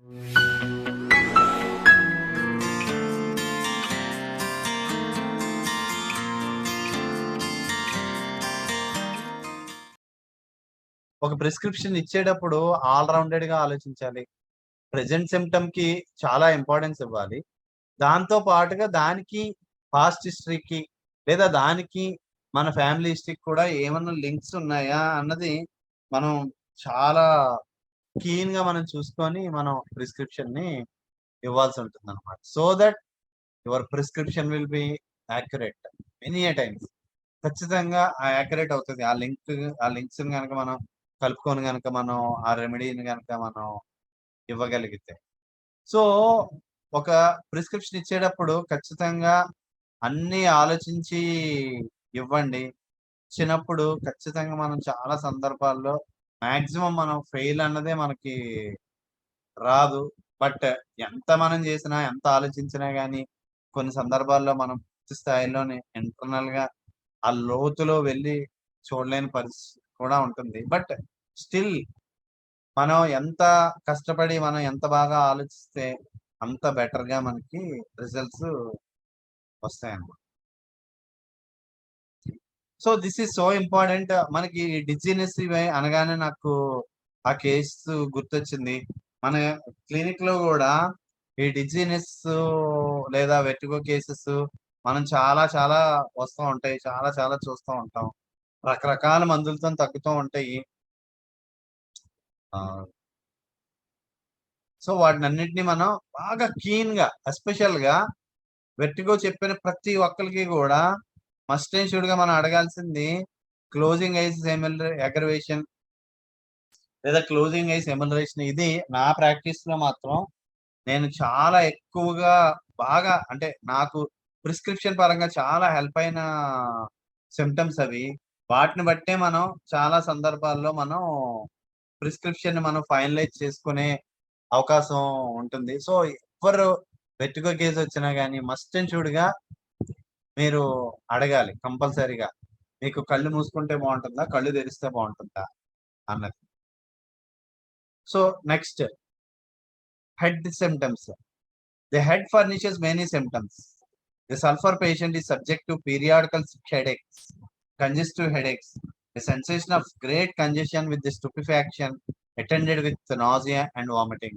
ఒక ప్రిస్క్రిప్షన్ ఇచ్చేటప్పుడు ఆల్ రౌండెడ్‌గా ఆలోచించాలి. ప్రెజెంట్ సిమ్టమ్‌కి చాలా ఇంపార్టెన్స్ ఇవ్వాలి. దాంతో పాటుగా దానికి పాస్ట్ హిస్టరీకి లేదా దానికి మన ఫ్యామిలీ హిస్టరీకి కూడా ఏమన్నా లింక్స్ ఉన్నాయా అన్నది మనం చాలా కీన్‌గా మనం చూసుకొని మనం ప్రిస్క్రిప్షన్‌ని ఇవ్వాల్సి ఉంటుందన్నమాట. So that your prescription will be accurate many a times. ఖచ్చితంగా యాక్యురేట్ అవుతది. ఆ లింక్స్‌ని గనక మనం కలుపుకొని గనక మనం ఆ రెమెడీని గనక మనం ఇవ్వగలిగితే. సో, ఒక ప్రిస్క్రిప్షన్ ఇచ్చేటప్పుడు ఖచ్చితంగా అన్నీ ఆలోచించి ఇవ్వండి. ఇచ్చినప్పుడు ఖచ్చితంగా మనం చాలా సందర్భాల్లో మాక్సిమం మనం ఫెయిల్ అన్నదే మనకి రాదు. బట్ ఎంత మనం చేసినా, ఎంత ఆలోచించినా గాని కొన్ని సందర్భాల్లో మనం పూర్తి స్థాయిలోనే ఇంటర్నల్‌గా ఆ లోతులో వెళ్లి చూడలేని పరిస్థితి కూడా ఉంటుంది. బట్ స్టిల్ మనం ఎంత కష్టపడి మనం ఎంత బాగా ఆలోచిస్తే అంత బెటర్‌గా మనకి రిజల్ట్స్ వస్తాయన్నమాట. So, this is so important. మనకి డిజీనెస్ ఇవి అనగానే నాకు ఆ కేసు గుర్తొచ్చింది. మన క్లినిక్‌లో గూడా ఈ డిజీనెస్ లేదా వెర్టిగో కేసెస్ మనం చాలా చాలా వస్తూ ఉంటాయి. చాలా చాలా చూస్తూ ఉంటాం. రకరకాల మందులతోని తగ్గుతూ ఉంటాయి. ఆహ్, సో, వాటినన్నిటిని మనం బాగా కీన్‌గా ఎస్పెషల్‌గా వెర్టిగో చెప్పిన ప్రతి ఒక్కళ్ళకి గూడా మస్ట్ అండ్ షుడ్‌గా మనం అడగాల్సింది క్లోజింగ్ ఐస్ ఎగర్వేషన్ లేదా క్లోజింగ్ ఐస్ ఎమల్రేషన్. ఇది నా ప్రాక్టీస్‌లో మాత్రం నేను చాలా ఎక్కువగా బాగా అంటే నాకు ప్రిస్క్రిప్షన్ పరంగా చాలా హెల్ప్ అయిన సింప్టమ్స్ అవి. వాటిని బట్టే మనం చాలా సందర్భాల్లో మనం ప్రిస్క్రిప్షన్‌ని మనం ఫైనలైజ్ చేసుకునే అవకాశం ఉంటుంది. సో, ఎవ్వరు వెర్టిగో కేస్ వచ్చినా గాని మస్ట్ అండ్ షుడ్‌గా మీరు అడగాలి కంపల్సరీగా. మీకు కళ్ళు మూసుకుంటే బావుంటుందా? కళ్ళు తెరిస్తే బావుంటుందా? అన్నది. So, next head symptoms. The head furnishes many symptoms. The sulfur patient is subject to periodical headaches, congestive headaches, a sensation of great congestion with the stupefaction attended with nausea and vomiting.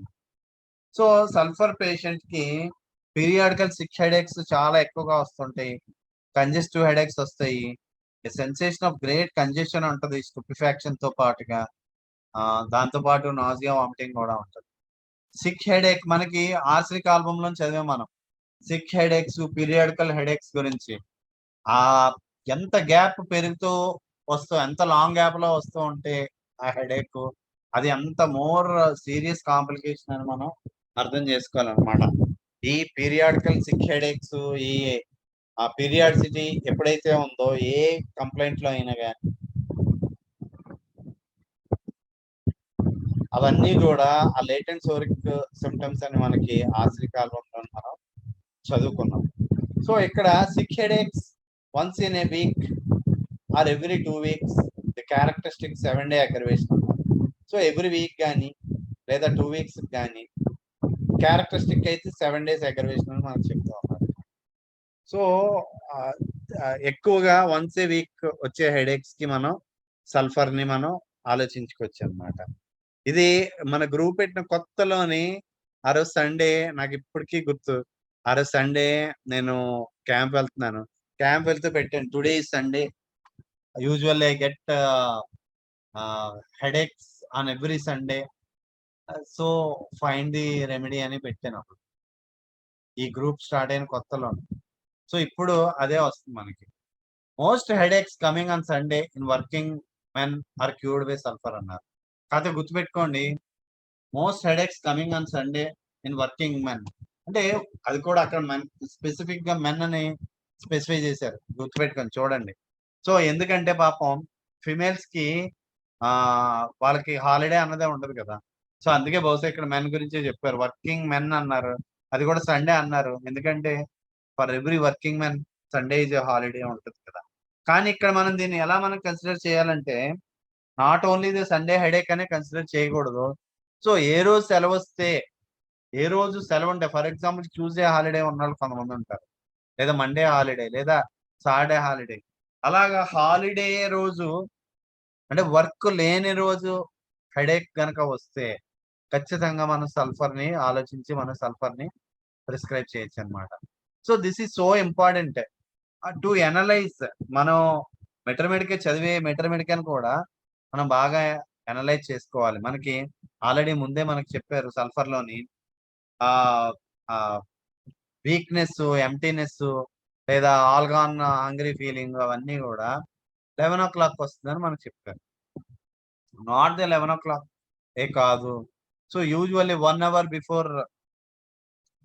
So, sulphur పేషెంట్‌కి periodical sick headaches చాలా ఎక్కువగా వస్తుంటాయి. Congestive headaches వస్తాయి. A sensation of great congestion ఉంటది స్టూపిఫాక్షన్‌తో పాటుగా. దాంతో పాటు nausea, vomiting గూడా ఉంటది. సిక్ హెడేక్ మనకి ఆర్సెనిక్ ఆల్బమ్‌లో చదివాం మనం. సిక్ హెడేక్స్, పీరియాడికల్ హెడేక్స్ గురించి. ఆహ్, ఎంత గ్యాప్ పెరుగుతూ ఎంత లాంగ్ గ్యాప్‌లో వస్తూ ఉంటే ఆ హెడేకు, అది అంత మోర్ సీరియస్ కాంప్లికేషన్ అని మనం అర్థం చేసుకోవాలనమాట. ఈ పీరియాడికల్ సిక్ హెడేక్స్, ఈ పీరియాడిసిటీ ఎప్పుడైతే ఉందో ఏ కంప్లెయింట్‌లో అయినా గాని అవన్నీ గూడా ఆ లేటెంట్ సోరిక్ సింప్టమ్స్ అని మనకి ఆర్సెనిక్ ఆల్బమ్‌లో మనం చదువుకున్నాం. సో, ఇక్కడ sick headaches once in a week or every 2 weeks the characteristic 7 day aggravation అన్నమాట. సో, ఎవ్రీ వీక్ గాని లేదా 2 వీక్స్‌కి గాని క్యారెక్టరిస్టిక్ అయితే 7 డేస్ అగ్రవేషన్ అని మనకు చెప్తా ఉన్నారు. సో, ఆహ్, ఎక్కువగా వన్స్ ఏ వీక్ వచ్చే హెడేక్స్‌కి మనం సల్ఫర్‌ని మనం ఆలోచించుకోవచ్చనమాట. ఇది మన గ్రూప్ పెట్టిన కొత్తలోని ఆ రోజు సండే నాకిప్పటికి గుర్తు. ఆ రోజు సండే నేను క్యాంప్ వెళ్తున్నాను. క్యాంప్ వెళ్తూ పెట్టాను. Today is Sunday. Usually I get headaches on every Sunday. So, find the remedy అని పెట్టానప్పుడు. ఈ గ్రూప్ స్టార్ట్ అయిన కొత్తలోనే. సో, ఇప్పుడు అదే వస్తుంది మనకి. Most headaches coming on Sunday in working men are cured by sulphur అన్నారు. కాకపోతే గుర్తుపెట్టుకోండి most headaches coming on Sunday in working men. అంటే అది కూడా అక్కడ స్పెసిఫిక్‌గా మెన్ అని స్పెసిఫై చేశారు. గుర్తుపెట్టుకొని చూడండి. సో, ఎందుకంటే పాపం ఫిమేల్స్‌కి వాళ్ళకి హాలిడే అన్నదే ఉండదు కదా! సో, అందుకే బహుశా ఇక్కడ మెన్ గురించే చెప్పారు. వర్కింగ్ మెన్ అన్నారు. అది కూడా సండే అన్నారు. ఎందుకంటే for every working men Sunday is a holiday ఉంటది కదా! కానీ ఇక్కడ మనం దీన్ని ఎలా మనం కన్సిడర్ చేయాలంటే not only the Sunday headache అనే కన్సిడర్ చేయకూడదు. సో, ఏ రోజు సెలవొస్తే ఏ రోజు సెలవు ఉంటే, ఫర్ ఎగ్జాంపుల్ ట్యూస్డే హాలిడే ఉన్న వాళ్ళు కొంతమంది ఉంటారు, లేదా మండే హాలిడే, లేదా సాటర్డే హాలిడే. అలాగా హాలిడే రోజు అంటే వర్క్ లేని రోజు హెడేక్ గనక వస్తే ఖచ్చితంగా మనం సల్ఫర్ని ఆలోచించి మనం సల్ఫర్ని ప్రిస్క్రైబ్ చేయొచ్చు అనమాట. So this is so important to analyse. మనం మెటర్మెడికే చదివే మెటర్మెడికన్ కూడా మనం బాగా అనలైజ్ చేసుకోవాలి. మనకి ఆల్రెడీ ముందే మనకు చెప్పారు సల్ఫర్లోని ఆ వీక్నెస్, ఎంటీనెస్, లేదా ఆల్గాన్ హంగ్రీ ఫీలింగ్ అవన్నీ కూడా 11 o'clock వస్తుందని మనకు చెప్పారు. నాట్ ద 11 o'clock కాదు. So usually 1 hour before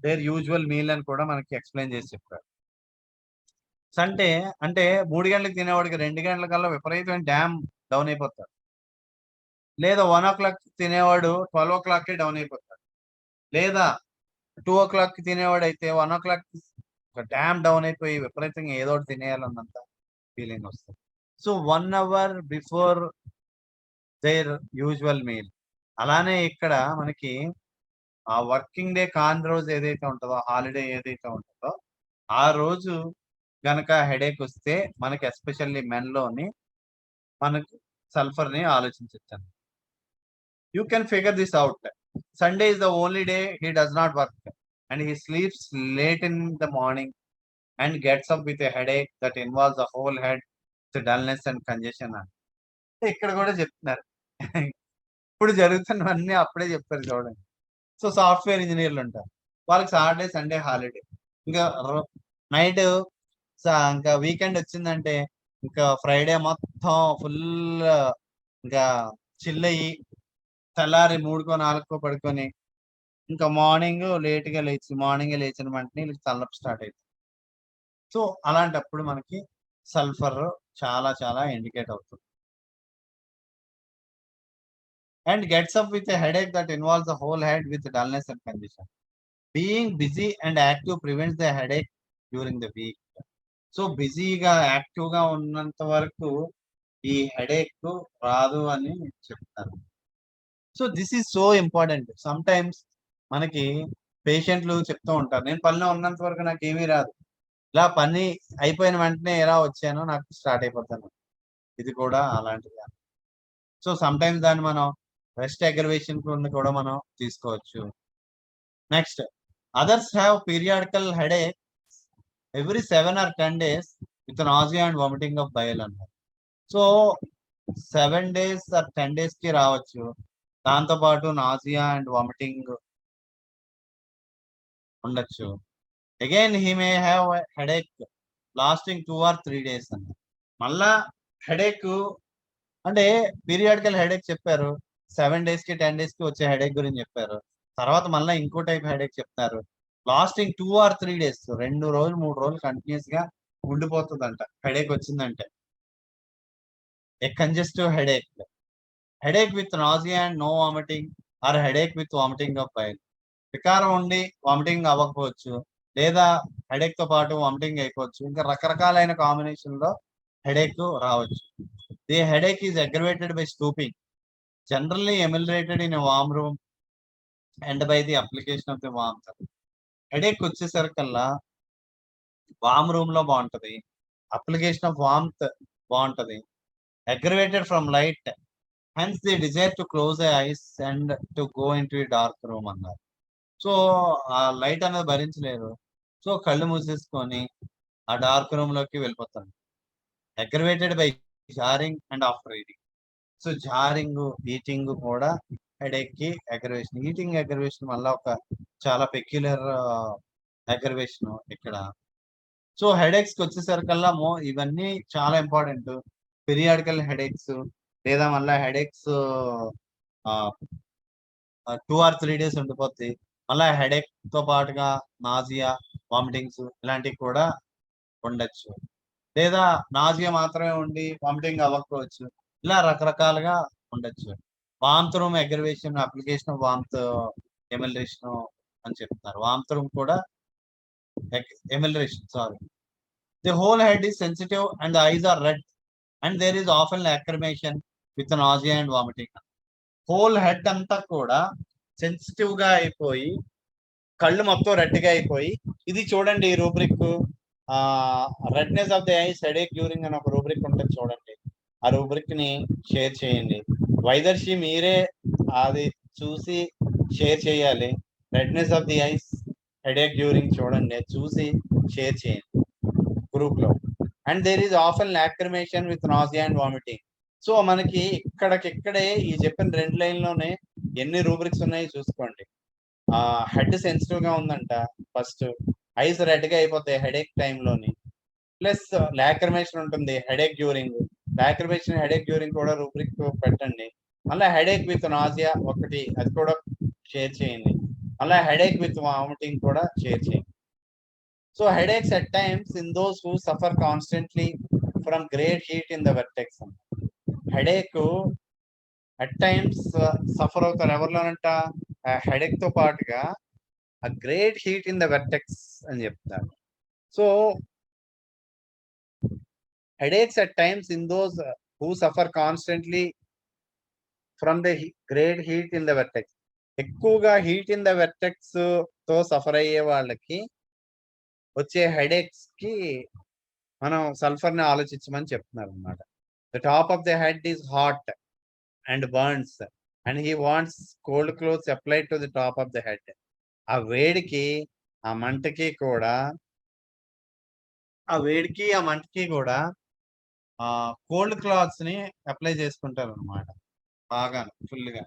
their usual meal అని కూడా మనకి ఎక్స్ప్లెయిన్ చేసి చెప్పారు. అంటే అంటే 3 గంటలకు తినేవాడికి 2 గంటల కల్లా విపరీతమైన డ్యామ్ డౌన్ అయిపోతాడు, లేదా 1 o'clock తినేవాడు 12 o'clock డౌన్ అయిపోతాడు, లేదా 2 o'clock తినేవాడు అయితే 1 o'clock ఒక డ్యామ్ డౌన్ అయిపోయి విపరీతంగా ఏదో ఒకటి తినేయాలన్నంత ఫీలింగ్ వస్తుంది. So 1 hour before their usual meal. అలానే ఇక్కడ మనకి ఆ వర్కింగ్ డే కాని రోజు ఏదైతే ఉంటుందో, హాలిడే ఏదైతే ఉంటుందో, ఆ రోజు గనక హెడేక్ వస్తే మనకి ఎస్పెషల్లీ మెన్లోని మనకు సల్ఫర్ని ఆలోచించవచ్చు. You can figure this out. Sunday is the only day he does not work and he sleeps late in the morning and gets up with a headache that involves the whole head, the dullness and congestion. ఇక్కడ కూడా చెప్తున్నారు. ఇప్పుడు జరుగుతున్నవన్నీ అప్పుడే చెప్పారు చూడండి. So software ఇంజనీర్లు ఉంటారు, వాళ్ళకి సాటర్డే సండే హాలిడే. ఇంకా నైట్ ఇంకా వీకెండ్ వచ్చిందంటే ఇంకా ఫ్రైడే మొత్తం ఫుల్ ఇంకా చిల్ అయ్యి తెల్లారి 3కో 4కో పడుకొని ఇంకా మార్నింగ్ లేచిన వెంటనే వీళ్ళకి తలనొప్పి స్టార్ట్ అవుతుంది. సో అలాంటప్పుడు మనకి సల్ఫర్ చాలా చాలా ఇండికేట్ అవుతుంది. And gets up with a headache that involves the whole head with dullness and condition. Being busy and active prevents the headache during the week. So బిజీగా యాక్టివ్గా ఉన్నంత వరకు ఈ హెడేక్ రాదు అని చెప్తారు. So this is so important. Some times మనకి పేషెంట్లు చెప్తూ ఉంటారు, నేను పనిలో ఉన్నంత వరకు నాకు ఏమీ రాదు, ఇలా పని అయిపోయిన వెంటనే ఎలా వచ్చానో నాకు స్టార్ట్ అయిపోతాను. ఇది కూడా అలాంటిది. సో సమ్ టైమ్స్ దాన్ని మనం రెస్ట్ అగ్రవేషన్ కూడా మనం తీసుకోవచ్చు. Next, others have periodical headache every 7 or 10 days with nausea and vomiting of bile అన్నారు. సో 7 days or 10 days కి రావచ్చు, దాంతోపాటు నాజియా అండ్ వామిటింగ్ ఉండొచ్చు. Again he may have headache lasting 2 or 3 days అని. మళ్ళా హెడేక్ అంటే పీరియాడికల్ హెడేక్ చెప్పారు, 7 days కి 10 days కి వచ్చే హెడేక్ గురించి చెప్పారు. తర్వాత మళ్ళీ ఇంకో టైప్ హెడేక్ చెప్తారు, లాస్టింగ్ 2 or 3 days, 2 రోజులు 3 రోజులు కంటిన్యూస్ గా ఉండిపోతుందంట హెడేక్ వచ్చిందంటే. A congestive headache with nausea and no vomiting, or headache with vomiting of bile. వికారం ఉండి వామిటింగ్ అవ్వకపోవచ్చు, లేదా హెడేక్ తో పాటు వామిటింగ్ అయిపోవచ్చు, ఇంకా రకరకాలైన కాంబినేషన్ లో హెడేక్ రావచ్చు. The headache is aggravated by stooping, generally ameliorated in warm room and by the application of the warmth. Headache వచ్చేసరికల్లా వార్మ్ రూమ్ లో బాగుంటది, అప్లికేషన్ ఆఫ్ వార్మ్త్ బాగుంటది, aggravated from light, hence the desire to close the eyes and to go into a dark room అన్నారు. So ఆ light అనేది భరించలేరు, so కళ్ళు మూసేసుకొని ఆ dark room లోకి వెళ్ళిపోతారు. Aggravated by jarring and after eating. So jarring, eating కూడా headache కి aggravation. Eating aggravation వల్ల ఒక చాలా పెక్యులర్ అగ్రవేషన్ ఇక్కడ. సో హెడేక్స్ కి వచ్చేసరికల్లా ఇవన్నీ చాలా ఇంపార్టెంట్. పీరియాడికల్ హెడేక్స్, లేదా మళ్ళీ హెడేక్స్ 2 or 3 days ఉండిపోద్ది. మళ్ళీ హెడేక్ తో పాటుగా నాజియా, వామిటింగ్స్ ఇలాంటివి కూడా ఉండొచ్చు, లేదా నాజియా మాత్రమే ఉండి వామిటింగ్ అవ్వకపోవచ్చు. ఇలా రకరకాలుగా ఉండొచ్చు. Warmth room aggravation, application of warmth amelioration అని చెప్తున్నారు. వామ్త్ రూమ్ కూడా amelioration, sorry. The whole head is sensitive and the eyes are red and there is often lacrimation with nausea and vomiting. Whole head అంతా కూడా sensitive గా అయిపోయి కళ్ళు మొత్తం రెడ్గా అయిపోయి, ఇది చూడండి ఈ rubric, redness of the eyes headache during అని ఒక రూబ్రిక్ ఉంటుంది చూడండి. ఆ రూబ్రిక్ ని షేర్ చేయండి. వైదర్షి మీరే అది చూసి షేర్ చేయాలి. Redness of the eyes headache during చూడండి, చూసి షేర్ చేయండి గ్రూప్ లో. And there is often lachrymation with nausea and vomiting. So మనకి ఇక్కడికిక్కడే ఈ చెప్పిన 2 లైన్లోనే ఎన్ని రూబ్రిక్స్ ఉన్నాయో చూసుకోండి. హెడ్ సెన్సిటివ్ గా ఉందంట, ఫస్ట్ ఐస్ రెడ్ గా అయిపోతాయి హెడేక్ టైంలోని, ప్లస్ లాక్రిమేషన్ ఉంటుంది headache during. Lacrimation headache during కూడా రూబ్రిక్ పెట్టండి. మళ్ళీ హెడేక్ విత్ నాజియా ఒకటి, అది కూడా షేర్ చేయండి. మళ్ళీ హెడేక్ విత్ వామిటింగ్ కూడా షేర్ చేయండి. So headaches at times in those who suffer constantly from great heat in the vertex. Headache at times suffer అవుతారు ఎవరిలోనంట, హెడేక్ తో పాటుగా ఆ great heat in the vertex అని చెప్తారు. So headaches at times in those who suffer constantly from the great heat in the vertex. ఎక్కువగా heat in the vertex తో suffer అయ్యే వాళ్ళకి వచ్చే హెడేక్స్ కి మనం సల్ఫర్ ని ఆలోచించమని చెప్తున్నారు అనమాట. The top of the head is hot and burns and he wants cold clothes applied to the top of the head. ఆ వేడికి ఆ మంటకి కూడా కోల్డ్ క్లాత్స్ ని అప్లై చేసుకుంటారు అనమాట బాగా ఫుల్ గా.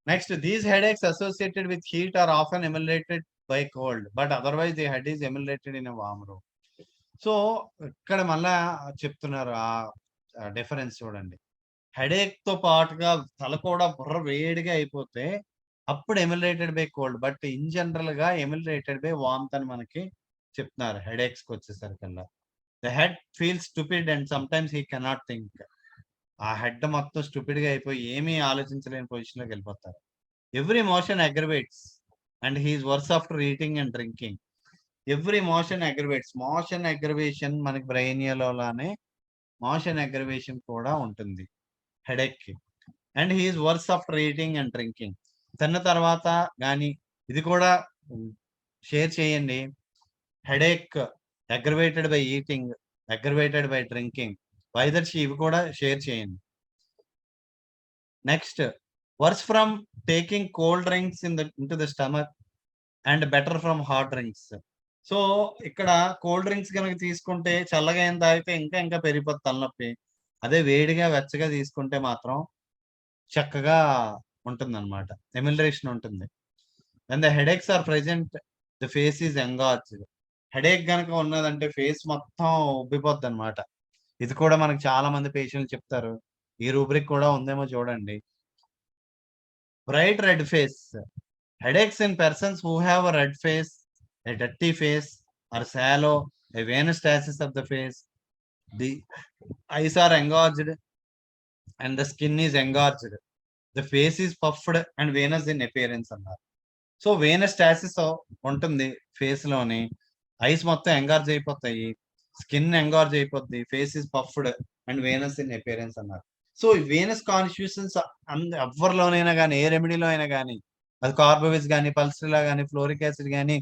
Next, these headaches associated with heat or often ameliorated by cold but otherwise the head is ameliorated in a warm room. So ఇక్కడ మళ్ళా చెప్తున్నారు ఆ డిఫరెన్స్ చూడండి. హెడేక్ తో పాటుగా తల కూడా బుర్ర వేడిగా అయిపోతే అప్పుడు ameliorated by cold, but in general గా ఎమ్యులేటెడ్ బై వార్మ్త్ అని మనకి చెప్తున్నారు హెడేక్స్ కి వచ్చేసరికల్లా. The head feel stupid and sometimes he cannot think. ఆ హెడ్ మొత్తం స్టూపిడ్ గా అయిపోయి ఏమీ ఆలోచించలేని పొజిషన్ లోకి వెళ్ళిపోతారు. Every motion aggravates and he is worse after eating and drinking. Every motion aggravates, motion aggravation మనకి బ్రెయినియాలోనే మోషన్ అగ్రవేషన్ కూడా ఉంటుంది హెడేక్ కి. And he is worse after eating and drinking, తిన్న తర్వాత కానీ ఇది కూడా షేర్ చేయండి. Headache aggravated by eating, aggravated by drinking, వైదర్షి ఇవి కూడా షేర్ చేయండి. Next, worse from taking cold drinks into the stomach and better from hot drinks. So ఇక్కడ కోల్డ్ డ్రింక్స్ కనుక తీసుకుంటే చల్లగా ఏం తాగితే ఇంకా ఇంకా పెరిగిపోతుంది తలనొప్పి. అదే వేడిగా వెచ్చగా తీసుకుంటే మాత్రం చక్కగా ఉంటుంది అనమాట, ఎమిలరేషన్ ఉంటుంది. And the headaches are present the face is engorged. Headache కనుక ఉన్నదంటే ఫేస్ మొత్తం ఉబ్బిపోద్ది అనమాట. ఇది కూడా మనకు చాలా మంది పేషెంట్లు చెప్తారు. ఈ రూబ్రిక్ కూడా ఉందేమో చూడండి. Bright red face, headaches in persons who have a red face, a dirty face, or sallow, a venous stasis of the face. The eyes are engorged and the skin is engorged. The face is puffed and venous in appearance అన్నారు. So Venus stasis ఉంటుంది face లోని, ice మొత్తం engorge అయిపోతాయి, skin ఎంగార్జ్ అయిపోద్ది, face is puffed and venous in appearance అన్నారు. So ఈ Venus constitutions ఎవరిలోనైనా కానీ, ఏ రెమెడీలో అయినా కానీ, అది కార్బోవిస్ కానీ, పల్స్ట్రిలా కానీ, ఫ్లోరిక్ యాసిడ్ కానీ,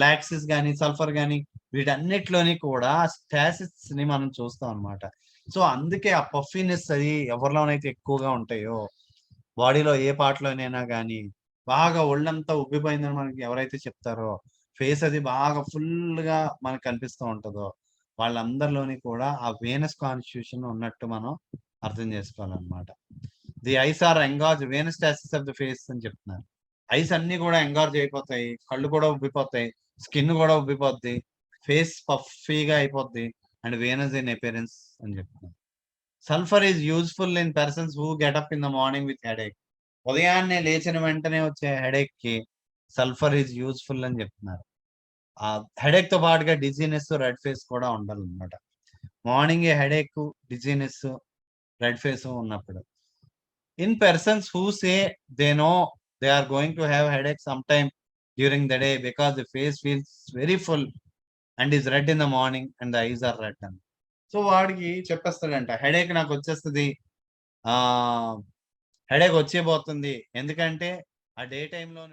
లాక్సిస్ కానీ, సల్ఫర్ కానీ, వీటన్నిటిలోని కూడా స్టాసిస్ ని మనం చూస్తాం అనమాట. సో అందుకే ఆ పఫీనెస్ అది ఎవరిలోనైతే ఎక్కువగా ఉంటాయో, బాడీలో ఏ పార్ట్లోనైనా కానీ బాగా ఒళ్ళంతా ఉబ్బిపోయిందని మనకి ఎవరైతే చెప్తారో, ఫేస్ అది బాగా ఫుల్ గా మనకు కనిపిస్తూ ఉంటుందో, వాళ్ళందరిలోని కూడా ఆ వేనస్ కాన్స్టిట్యూషన్ ఉన్నట్టు మనం అర్థం చేసుకోవాలన్నమాట. The eyes are engorged, venous stasis of the face అని చెప్తున్నారు. ఐస్ అన్ని కూడా ఎంగార్జ్ అయిపోతాయి, కళ్ళు కూడా ఉబ్బిపోతాయి, స్కిన్ కూడా ఉబ్బిపోద్ది, ఫేస్ పఫీగా అయిపోద్ది అండ్ వేనస్ ఇన్ అపియరెన్స్ అని చెప్తున్నారు. Sulphur is useful in persons who get up in the morning with headache. ఉదయాన్నే లేచిన వెంటనే వచ్చే హెడేక్ కి సల్ఫర్ ఈజ్ యూజ్ఫుల్ అని చెప్తున్నారు. ఆ హెడేక్ తో పాటుగా డిజీనెస్, రెడ్ ఫేస్ కూడా ఉండాలన్నమాట. Morning headache, dizziness, red face ఉన్నప్పుడు. In persons who say they know they are going to have headache some time during the day because the face feels very full and is red in the morning and the eyes are red అని. So వాడికి చెప్పేస్తాడంట headache నాకు వచ్చేస్తుంది headache వచ్చేపోతుంది. ఎందుకంటే ఆ day టైంలో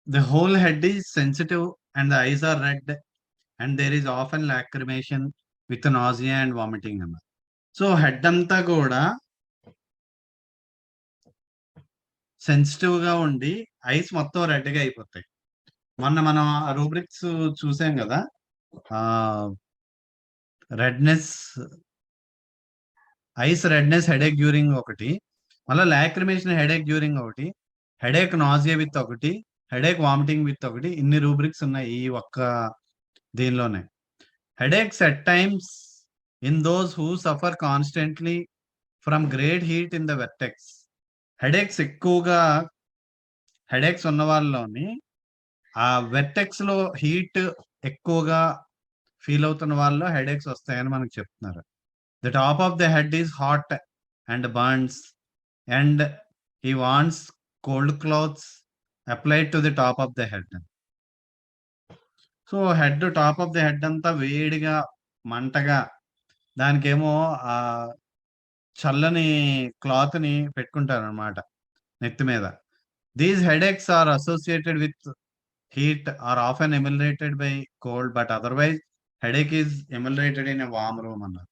the whole head is sensitive and the eyes are red and there is often lacrimation with nausea and vomiting అన్న. So head అంతా కూడా సెన్సిటివ్ గా ఉండి ఐస్ మొత్తం రెడ్ గా అయిపోతాయి. మొన్న మనం ఆ రూబ్రిక్స్ చూసాం కదా, ఆ redness, ice redness headache during ఒకటి, మళ్ళీ లాక్రిమేషన్ హెడేక్ డ్యూరింగ్ ఒకటి, హెడేక్ నాజియా విత్ ఒకటి, హెడేక్ వామిటింగ్ విత్ ఒకటి, ఇన్ని రూబ్రిక్స్ ఉన్నాయి ఈ ఒక్క దీనిలోనే. Headaches at times in those who suffer constantly from great heat in the vertex. Headaches ఎక్కువగా హెడేక్స్ ఉన్న వాళ్ళలోని ఆ వెర్టెక్స్ లో హీట్ ఎక్కువగా ఫీల్ అవుతున్న వాళ్ళలో హెడేక్స్ వస్తాయని మనకు చెప్తున్నారు. The top of the head is hot and burns and he wants cold clothes applied to the top of the head. So head top of the head అంతా వేడిగా మంటగా, దానికేమో ఆ చల్లని క్లాత్ ని పెట్టుకుంటారు అనమాట నెత్తి మీద. These headaches are associated with heat or often ameliorated by cold but otherwise headache is ameliorated in a warm room అన్నారు.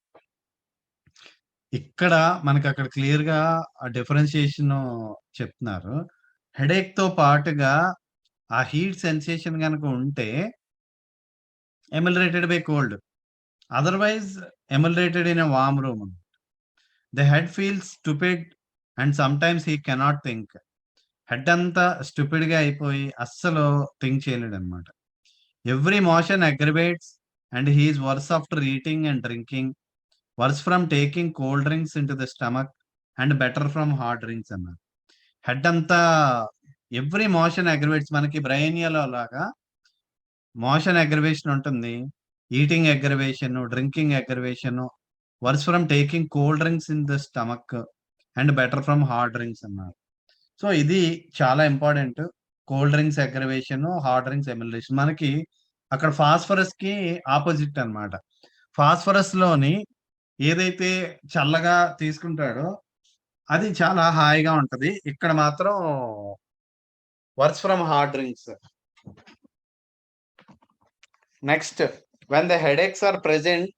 ఇక్కడ మనకి అక్కడ క్లియర్ గా ఆ డిఫరెన్షియేషన్ చెప్తున్నారు. హెడేక్ తో పాటుగా ఆ హీట్ సెన్సేషన్ కనుక ఉంటే ameliorated by cold, otherwise ameliorated in a warm room. The head feels stupid and sometimes he cannot think. Head అంతా స్టూపిడ్ గా అయిపోయి అస్సలు థింక్ చేయలేడు అనమాట. Every motion aggravates and he is worse after eating and drinking, worse from taking cold drinks into the stomach and better from hot drinks అన్నారు. Head అంతా every motion aggravates, మనకి బ్రెయినియాలో లాగా మోషన్ అగ్రివేషన్ ఉంటుంది, eating aggravation, drinking aggravation, worse from taking cold drinks in the stomach and better from hot drinks అన్నారు. So ఇది చాలా important. Cold drinks aggravation, hot drinks amelioration. మనకి అక్కడ ఫాస్ఫరస్ కి ఆపోజిట్ అన్నమాట. ఫాస్ఫరస్ లోని ఏదైతే చల్లగా తీసుకుంటాడో అది చాలా హాయిగా ఉంటది. ఇక్కడ మాత్రం worse from hot drinks. Next, when the headaches are present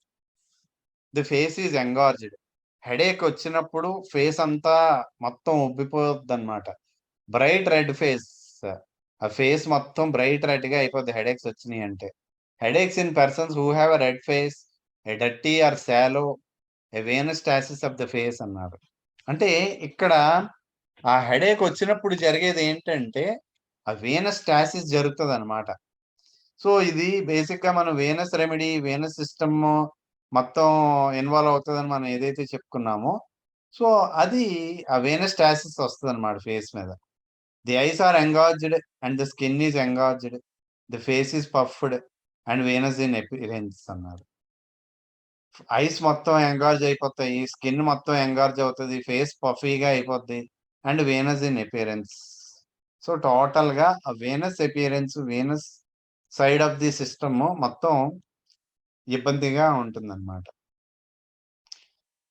the face is engorged. Headache వచ్చినప్పుడు ఫేస్ అంతా మొత్తం ఉబ్బిపోద్ది అనమాట. బ్రైట్ రెడ్ ఫేస్, ఆ ఫేస్ మొత్తం బ్రైట్ రెడ్ గా అయిపోద్ది హెడేక్స్ వచ్చినాయి అంటే. Headaches in persons who have a red face, a dirty or sallow, a venous stasis of the face అన్నారు. అంటే ఇక్కడ ఆ హెడేక్ వచ్చినప్పుడు జరిగేది ఏంటంటే ఆ వేనస్ స్టాసిస్ జరుగుతుంది అనమాట. సో ఇది బేసిక్ గా మనం వేనస్ రెమెడీ, వేనస్ సిస్టమ్ మొత్తం ఇన్వాల్వ్ అవుతుందని మనం ఏదైతే చెప్పుకున్నామో, సో అది ఆ వేనస్ స్టాసిస్ వస్తుంది అనమాట ఫేస్ మీద. The eyes are engorged and the skin is engorged, the face is puffed and venous in appearance అన్నారు. ఐస్ మొత్తం ఎంగార్జ్ అయిపోతాయి, స్కిన్ మొత్తం ఎంగార్జ్ అవుతుంది, ఫేస్ పఫీగా అయిపోద్ది and venous in appearance. So total గా ఆ Venus appearance, Venus side of the system మొత్తం ఇబ్బందిగా ఉంటుందన్నమాట.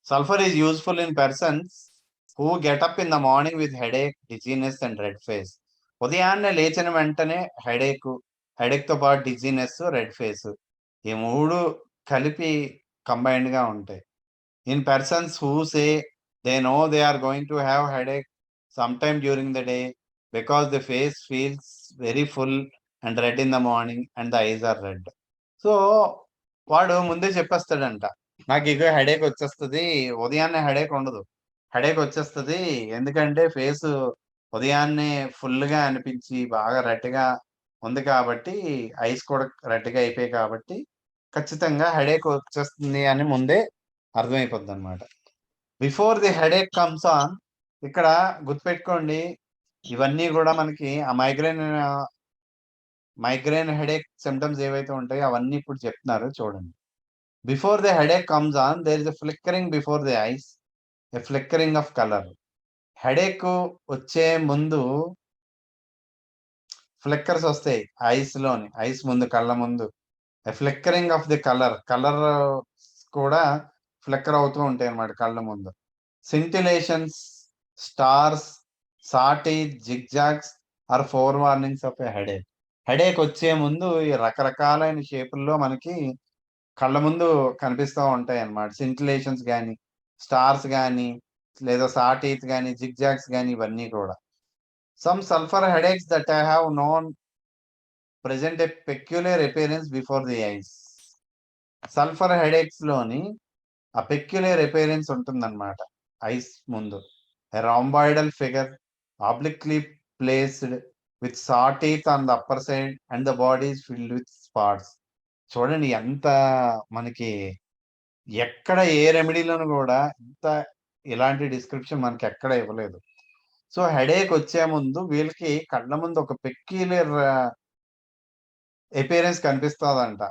Sulphur is useful in persons who get up in the morning with headache, dizziness and red face. ఉదయాన్నే లేచిన వెంటనే హెడేక్, హెడేక్ తో పాటు డిజీనెస్, రెడ్ ఫేస్, ఈ మూడు కలిపి కంబైన్డ్ గా ఉంటాయి. In persons who say they know they are going to have headache some time during the day because the face feels very full and red in the morning and the eyes are red. So వాడు ముందే చెప్పేస్తాడంట, నాకు ఇక headache వచ్చేస్తుంది, ఉదయాన్నే headache ఉండదు, headache వచ్చేస్తుంది ఎందుకంటే face ఉదయాన్నే ఫుల్ గా అనిపించి బాగా రెడ్ గా ఉంది కాబట్టి, ఐస్ కూడా రెడ్ గా అయిపోయాయి కాబట్టి ఖచ్చితంగా హెడేక్ వచ్చేస్తుంది అని ముందే అర్థమైపోద్ది అనమాట. Before the headache comes on, ఇక్కడ గుర్తుపెట్టుకోండి ఇవన్నీ కూడా మనకి ఆ మైగ్రేన్ హెడేక్ సిమ్టమ్స్ ఏవైతే ఉంటాయో అవన్నీ ఇప్పుడు చెప్తున్నారు చూడండి. Before the headache comes on their is a flickering before the ice, a flickering of colour. Headache వచ్చే ముందు ఫ్లిక్కర్స్ వస్తాయి ఐస్ లోని, ఐస్ ముందు, కళ్ళ ముందు. Flickering of the colour, colour కూడా ఫ్లిక్కర్ అవుతూ ఉంటాయి అన్నమాట కళ్ళ ముందు. scintillations, stars, saw teeth, zigzags are forewarnings of a headache. Headache వచ్చే ముందు ఈ రకరకాలైన షేపుల్లో మనకి కళ్ళ ముందు కనిపిస్తూ ఉంటాయి అన్నమాట. సింటిలేషన్స్ కానీ, స్టార్స్ కానీ, లేదా సాటీత్ కానీ, జిగ్జాగ్స్ కానీ, ఇవన్నీ కూడా. Some sulphur headaches that I have known present a peculiar appearance before the eyes. Sulphur headaches లోని ఆ పెక్యులర్ అపియరెన్స్ ఉంటుందన్నమాట ఐస్ ముందు. Rhomboidal figure obliquely placed with saw teeth on the upper side and the body is filled with spots. చూడండి ఎంత మనకి ఎక్కడ ఏ రెమెడీలోను కూడా ఇంత ఇలాంటి డిస్క్రిప్షన్ మనకి ఎక్కడ ఇవ్వలేదు. సో హెడేక్ వచ్చే ముందు వీళ్ళకి కళ్ళ ముందు ఒక పెక్యులర్ అపియరెన్స్ కనిపిస్తుందంట.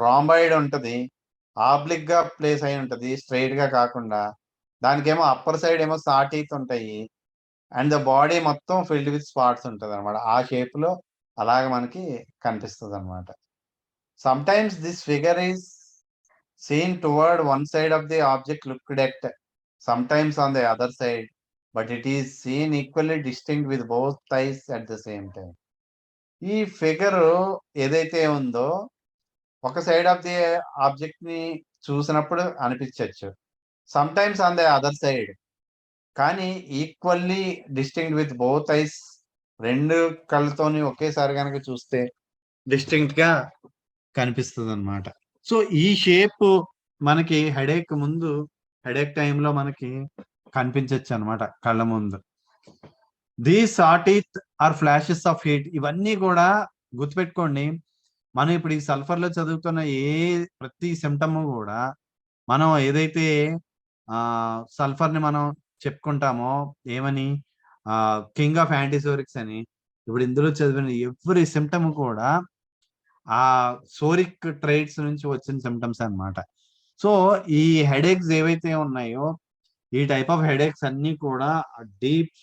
రాంబాయిడ్ ఉంటది, ఆబ్లిక్ గా ప్లేస్ అయి ఉంటది, స్ట్రైట్ గా కాకుండా. దానికేమో అప్పర్ సైడ్ ఏమో saw teeth ఉంటాయి, అండ్ ద బాడీ మొత్తం ఫిల్డ్ విత్ స్పాట్స్ ఉంటుంది అనమాట. ఆ షేప్ లో అలాగ మనకి కనిపిస్తుంది అనమాట. Some times this figure is seen toward one side of the object looked at, sometimes on the other side, but it is seen equally distinct with both eyes at the same time. ఈ figure ఏదైతే ఉందో ఒక side of the object ని చూసినప్పుడు అనిపించవచ్చు, sometimes on the other side, కానీ equally distinct with both eyes, రెండు కళ్ళతోని ఒకేసారి కనుక చూస్తే డిస్టింక్ట్ గా కనిపిస్తుంది అనమాట. సో ఈ షేప్ మనకి హెడేక్ ముందు, హెడేక్ టైంలో మనకి కనిపించవచ్చు అనమాట కళ్ళ ముందు. These saw teeth are flashes of heat. ఇవన్నీ కూడా గుర్తుపెట్టుకోండి. మనం ఇప్పుడు ఈ సల్ఫర్ లో చదువుతున్న ప్రతి సిమ్టమ్ కూడా మనం ఏదైతే సల్ఫర్ ని మనం చెప్పుకుంటామో ఏమని, కింగ్ ఆఫ్ యాంటీసోరిక్స్ అని, ఇప్పుడు ఇందులో చదివిన ఎవ్రీ సిమ్టమ్ కూడా ఆ సోరిక్ ట్రైట్స్ నుంచి వచ్చిన సిమ్టమ్స్ అన్నమాట. సో ఈ హెడేక్స్ ఏవైతే ఉన్నాయో, ఈ టైప్ ఆఫ్ హెడేక్స్ అన్ని కూడా డీప్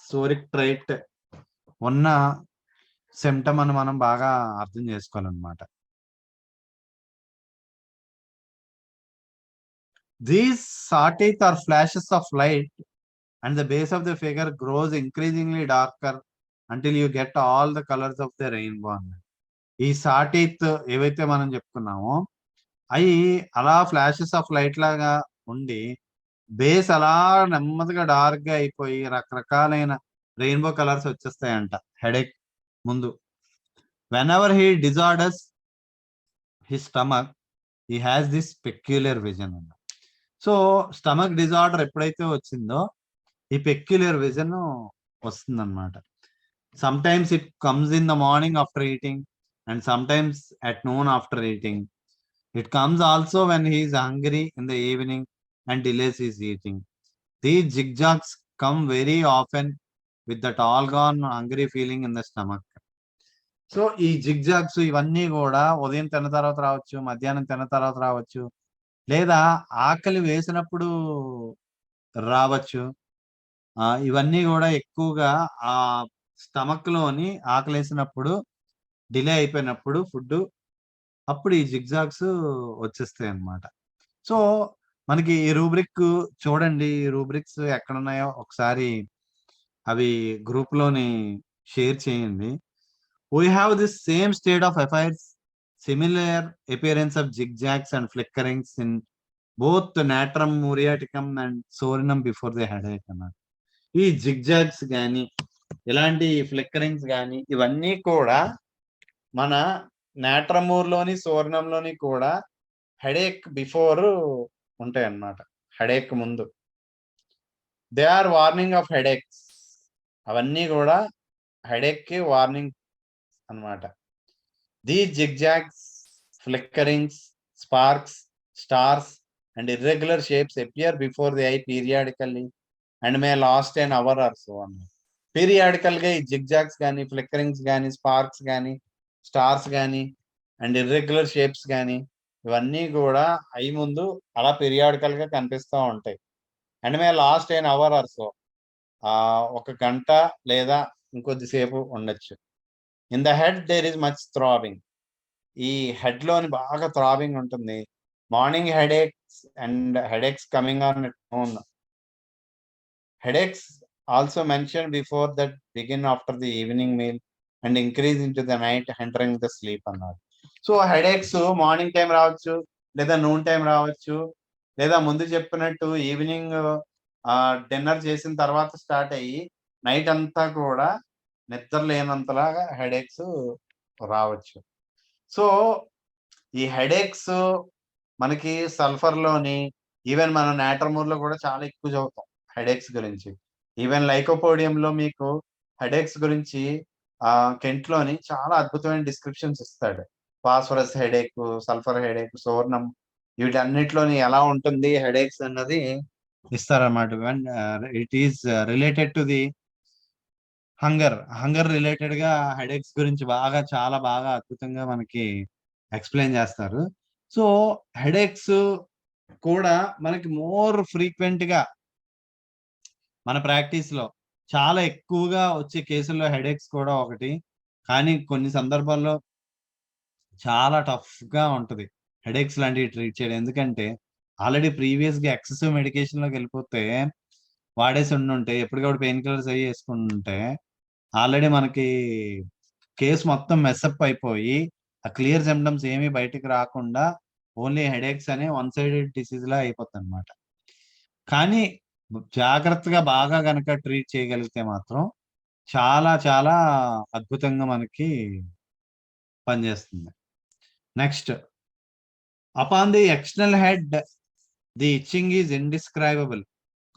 సోరిక్ ట్రైట్ ఉన్న సిమ్టమ్ అని మనం బాగా అర్థం చేసుకోవాలన్నమాట. These saw teeth are flashes of light and the base of the figure grows increasingly darker until you get all the colors of the rainbow. ఈ saw teeth ఏవైతే మనం చెప్పుకున్నామో అవి అలా ఫ్లాషెస్ ఆఫ్ లైట్ లాగా ఉండి బేస్ అలా నెమ్మదిగా dark గా అయిపోయి రకరకాలైన రెయిన్బో కలర్స్ వచ్చేస్తాయంట హెడేక్ ముందు. whenever he disorders his stomach he has this peculiar vision. So stomach disorder ఎప్పుడైతే వచ్చిందో ఈ పెక్యులర్ విజన్ వస్తుంది అనమాట. Sometimes it comes in the morning after eating and sometimes at noon after eating. It comes also when he is hungry in the evening and delays his eating. These zigzags come very often with that all gone hungry feeling in the stomach. So ఈ zigzags ఇవన్నీ కూడా ఉదయం తిన్న తర్వాత రావచ్చు, మధ్యాహ్నం తిన్న తర్వాత రావచ్చు, లేదా ఆకలి వేసినప్పుడు రావచ్చు. ఇవన్నీ కూడా ఎక్కువగా ఆ స్టమక్ లోని ఆకలి వేసినప్పుడు, డిలే అయిపోయినప్పుడు ఫుడ్, అప్పుడు ఈ జిగ్జాగ్స్ వచ్చేస్తాయి అన్నమాట. సో మనకి ఈ రూబ్రిక్ చూడండి, ఈ రూబ్రిక్స్ ఎక్కడున్నాయో ఒకసారి అవి గ్రూప్ లోని షేర్ చేయండి. We have this same state of affairs, similar appearance of zigzags and flickerings in both the natrum muriaticum and sorinum before the headache అన్నమాట. ఈ జిగ్జాగ్స్ కానీ ఇలాంటి ఫ్లిక్కరింగ్స్ కానీ ఇవన్నీ కూడా మన నాట్రమూర్లోని సోరినంలోని కూడా హెడేక్ బిఫోర్ ఉంటాయి అన్నమాట, హెడేక్ ముందు. They are warning of headaches. అవన్నీ కూడా హెడేక్ కి వార్నింగ్ అన్నమాట. These zigzags, flickerings, sparks, stars, and irregular shapes appear before the eye periodically and may last an hour or so. Periodical గా ఈ zigzags కానీ, ఫ్లిక్కరింగ్స్ కానీ, స్పార్క్స్ కానీ, స్టార్స్ కానీ, అండ్ ఇర్రెగ్యులర్ షేప్స్ కానీ ఇవన్నీ కూడా ఐ ముందు అలా పీరియాడికల్ గా కనిపిస్తూ ఉంటాయి. And may last an hour or so. ఒక గంట లేదా ఇంకొద్దిసేపు ఉండొచ్చు. In the head there is much throbbing. ఈ హెడ్ లోని బాగా థ్రాబింగ్ ఉంటుంది. Morning headaches and headaches coming on noon Headaches also mentioned before that begin after the evening meal and increase into the night entering the sleep అన్నారు. So headaches morning time రావచ్చు, లేదా noon time రావచ్చు, లేదా ముందు చెప్పినట్టు evening dinner చేసిన తర్వాత start అయ్యి నైట్ అంతా కూడా నిద్ర లేనంతలాగా హెడేక్స్ రావచ్చు. సో ఈ హెడేక్స్ మనకి సల్ఫర్‌లోని ఈవెన్ మనం నాటర్మూర్‌లో కూడా చాలా ఎక్కువ చదువుతాం హెడేక్స్ గురించి. ఈవెన్ లైకోపోడియంలో మీకు హెడేక్స్ గురించి కెంట్‌లోని చాలా అద్భుతమైన డిస్క్రిప్షన్స్ ఇస్తాడు. ఫాస్ఫరస్ హెడేకు, సల్ఫర్ హెడేకు, సోర్నం వీటన్నిటిలోని ఎలా ఉంటుంది హెడేక్స్ అన్నది ఇస్తారన్నమాట. It is related to the hunger రిలేటెడ్‌గా హెడేక్స్ గురించి చాలా బాగా అద్భుతంగా మనకి ఎక్స్‌ప్లెయిన్ చేస్తారు. సో, హెడేక్స్ కూడా మనకి మోర్ ఫ్రీక్వెంట్‌గా మన ప్రాక్టీస్‌లో చాలా ఎక్కువగా వచ్చే కేసుల్లో హెడేక్స్ కూడా ఒకటి. కానీ కొన్ని సందర్భాల్లో చాలా టఫ్‌గా ఉంటది. హెడేక్స్ లాంటివి ట్రీట్ చేయడం. ఎందుకంటే ఆల్రెడీ ప్రీవియస్‌గా ఎక్సెసివ్ మెడికేషన్‌లోకెళ్ళిపోతే వాడేసి ఉండుంటే ఎప్పటికప్పుడు పెయిన్ కిల్లర్స్ అయి యేసుకుంటుంటే ఆల్రెడీ మనకి కేస్ మొత్తం మెస్అప్ అయిపోయి, ఆ క్లియర్ సింప్టమ్స్ ఏమి బయటికి రాకుండా ఓన్లీ హెడేక్స్ అనే వన్ సైడెడ్ డిసీజ్‌లా అయిపోద్దనమాట. కానీ జాగ్రత్తగా బాగా గనక ట్రీట్ చేయగలిగితే మాత్రం చాలా అద్భుతంగా మనకి పనిచేస్తుంది. Next upon the external head the itching is indescribable.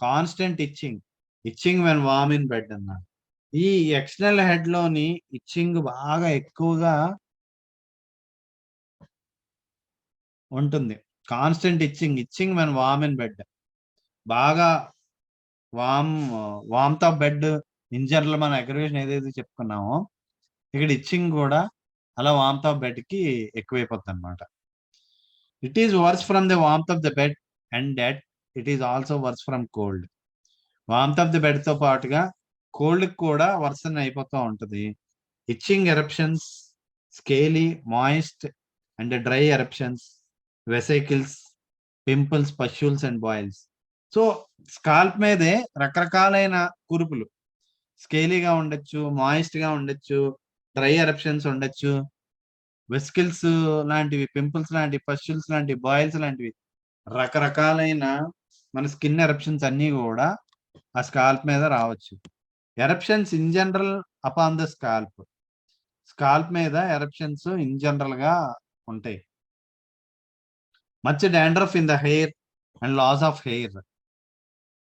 Constant itching when warm in bed అన్నారు. ఈ ఎక్స్టర్నల్ హెడ్‌లోని ఇచ్చింగ్ బాగా ఎక్కువగా ఉంటుంది. Constant itching when warm in bed. బాగా warm warmth of bed in general మన అగ్రివేషన్ ఏదైతే చెప్పుకున్నామో, ఇక్కడ ఇచ్చింగ్ కూడా అలా వార్మ్‌త్ ఆఫ్ బెడ్‌కి ఎక్కువైపోద్దనమాట. It is worse from the warmth of the bed and that it is also worse from cold. Warmth of the బెడ్‌తో పాటుగా కోల్డ్‌కి కూడా వర్సన్ అయిపోతా ఉంటది. Itching eruptions, scaly, moist and dry eruptions, vesicles, pimples, pustules and boils. So, scalp మీదే రకరకాలైన కురుపులు స్కేలీగా ఉండొచ్చు, మాయిస్ట్‌గా ఉండొచ్చు, డ్రై ఎరప్షన్స్ ఉండొచ్చు, వెసికిల్స్ లాంటివి, పింపుల్స్ లాంటివి, పస్యూల్స్ లాంటివి, బాయిల్స్ లాంటివి రకరకాలైన మన స్కిన్ ఎరప్షన్స్ అన్నీ గూడా ఆ స్కాల్ప్ మీద రావచ్చు. Eruptions in general upon the scalp. Scalp మీద ఎరప్షన్స్ ఇన్ జనరల్‌గా ఉంటాయి. Much dandruff in the hair and loss of hair.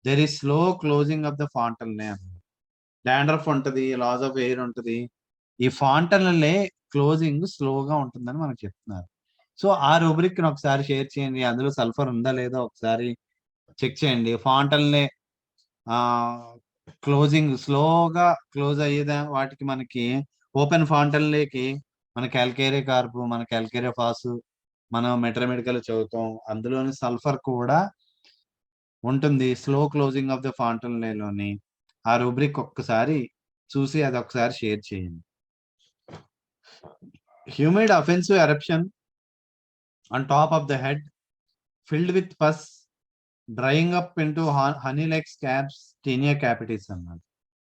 There is slow closing of the fontanelle అన్నారు. డాండ్రఫ్ ఉంటది, లాస్ ఆఫ్ హెయిర్ ఉంటది. ఈ ఫాంటన్లే క్లోజింగ్ స్లోగా ఉంటుందని మనకు చెప్తున్నారు. సో, ఆ రూబ్రిక్‌ని ఒకసారి షేర్ చేయండి. అందులో సల్ఫర్ ఉందా లేదా ఒకసారి చెక్ చేయండి. ఫాంటన్లే క్లోజింగ్ స్లోగా క్లోజ్ అయ్యేదా వాటికి మనకి ఓపెన్ ఫాంటన్లేకి మన కాల్కేరియా కార్బ్, మన కాల్కేరియా ఫాసు, మనం మెటమెడికల్ చదువుతాం. అందులోని సల్ఫర్ కూడా ఉంటుంది. స్లో క్లోజింగ్ ఆఫ్ ద ఫాంటన్లేలోని. ఆ రూబ్రిక్ ఒక్కసారి చూసి అదొకసారి షేర్ చేయండి. Humid offensive eruption on top of the head, filled with pus, drying up into honey-like scabs, tinea capitis అన్నారు.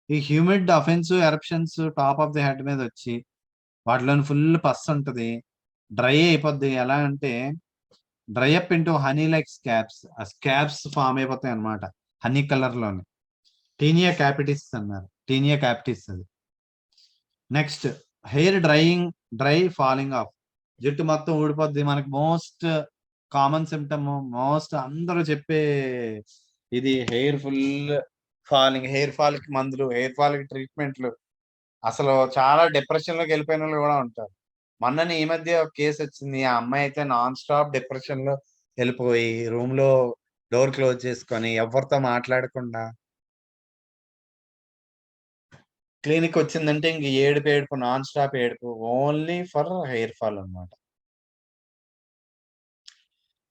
ఈ humid offensive eruptions top of the head మీద వచ్చి వాటిలోని ఫుల్ పస్ ఉంటది. డ్రై అయిపోద్ది. ఎలా అంటే dry up into honey like scabs. ఆ స్కాబ్స్ ఫామ్ అయిపోతాయి అన్నమాట. హనీ కలర్ లోని. టీనియా క్యాపిటిస్ అన్నారు. టీనియా క్యాపిటిస్ అది. Next hair dry falling off. జుట్టు మొత్తం ఊడిపోద్ది. మనకి మోస్ట్ కామన్ సిమ్టమ్, మోస్ట్ అందరూ చెప్పే ఇది hair full falling. Hair fall కి మందులు, హెయిర్ ఫాల్ కి ట్రీట్మెంట్లు. అసలు చాలా డిప్రెషన్ లోకి వెళ్ళిపోయిన వాళ్ళు కూడా ఉంటారు. మొన్ననే ఈ మధ్య ఒక కేసు వచ్చింది. ఆ అమ్మాయి అయితే నాన్ స్టాప్ డిప్రెషన్ లో వెళ్ళిపోయి రూమ్ లో డోర్ క్లోజ్ చేసుకొని ఎవరితో మాట్లాడకుండా క్లినిక్ వచ్చిందంటే ఇంక ఏడుపు నాన్ స్టాప్ ఏడుపు. ఓన్లీ ఫర్ హెయిర్ ఫాల్ అన్నమాట.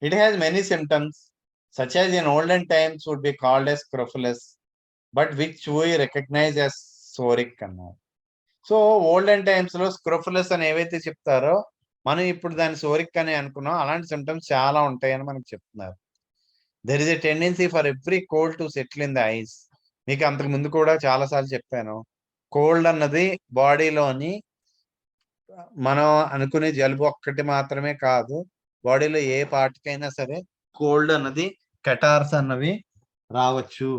It has many symptoms, such as in olden times would be called as scrofulous, but which we recognize as soric అన్నారు. సో, ఓల్డెన్ టైమ్స్ లో స్క్రోఫులస్ అని ఏవైతే చెప్తారో మనం ఇప్పుడు దాన్ని సోరిక్ అని అనుకున్నాం. అలాంటి సిమ్టమ్స్ చాలా ఉంటాయని మనకు చెప్తున్నారు. There is a tendency for every cold to settle in the ice. మీకు అంతకు ముందు కూడా చాలా సార్లు చెప్పాను. కోల్డ్ అన్నది బాడీలోని మనం అనుకునే జలుబు ఒక్కటి మాత్రమే కాదు. బాడీలో ఏ పార్ట్‌కైనా సరే కోల్డ్ అన్నది కెటార్స్ అన్నవి రావచ్చు.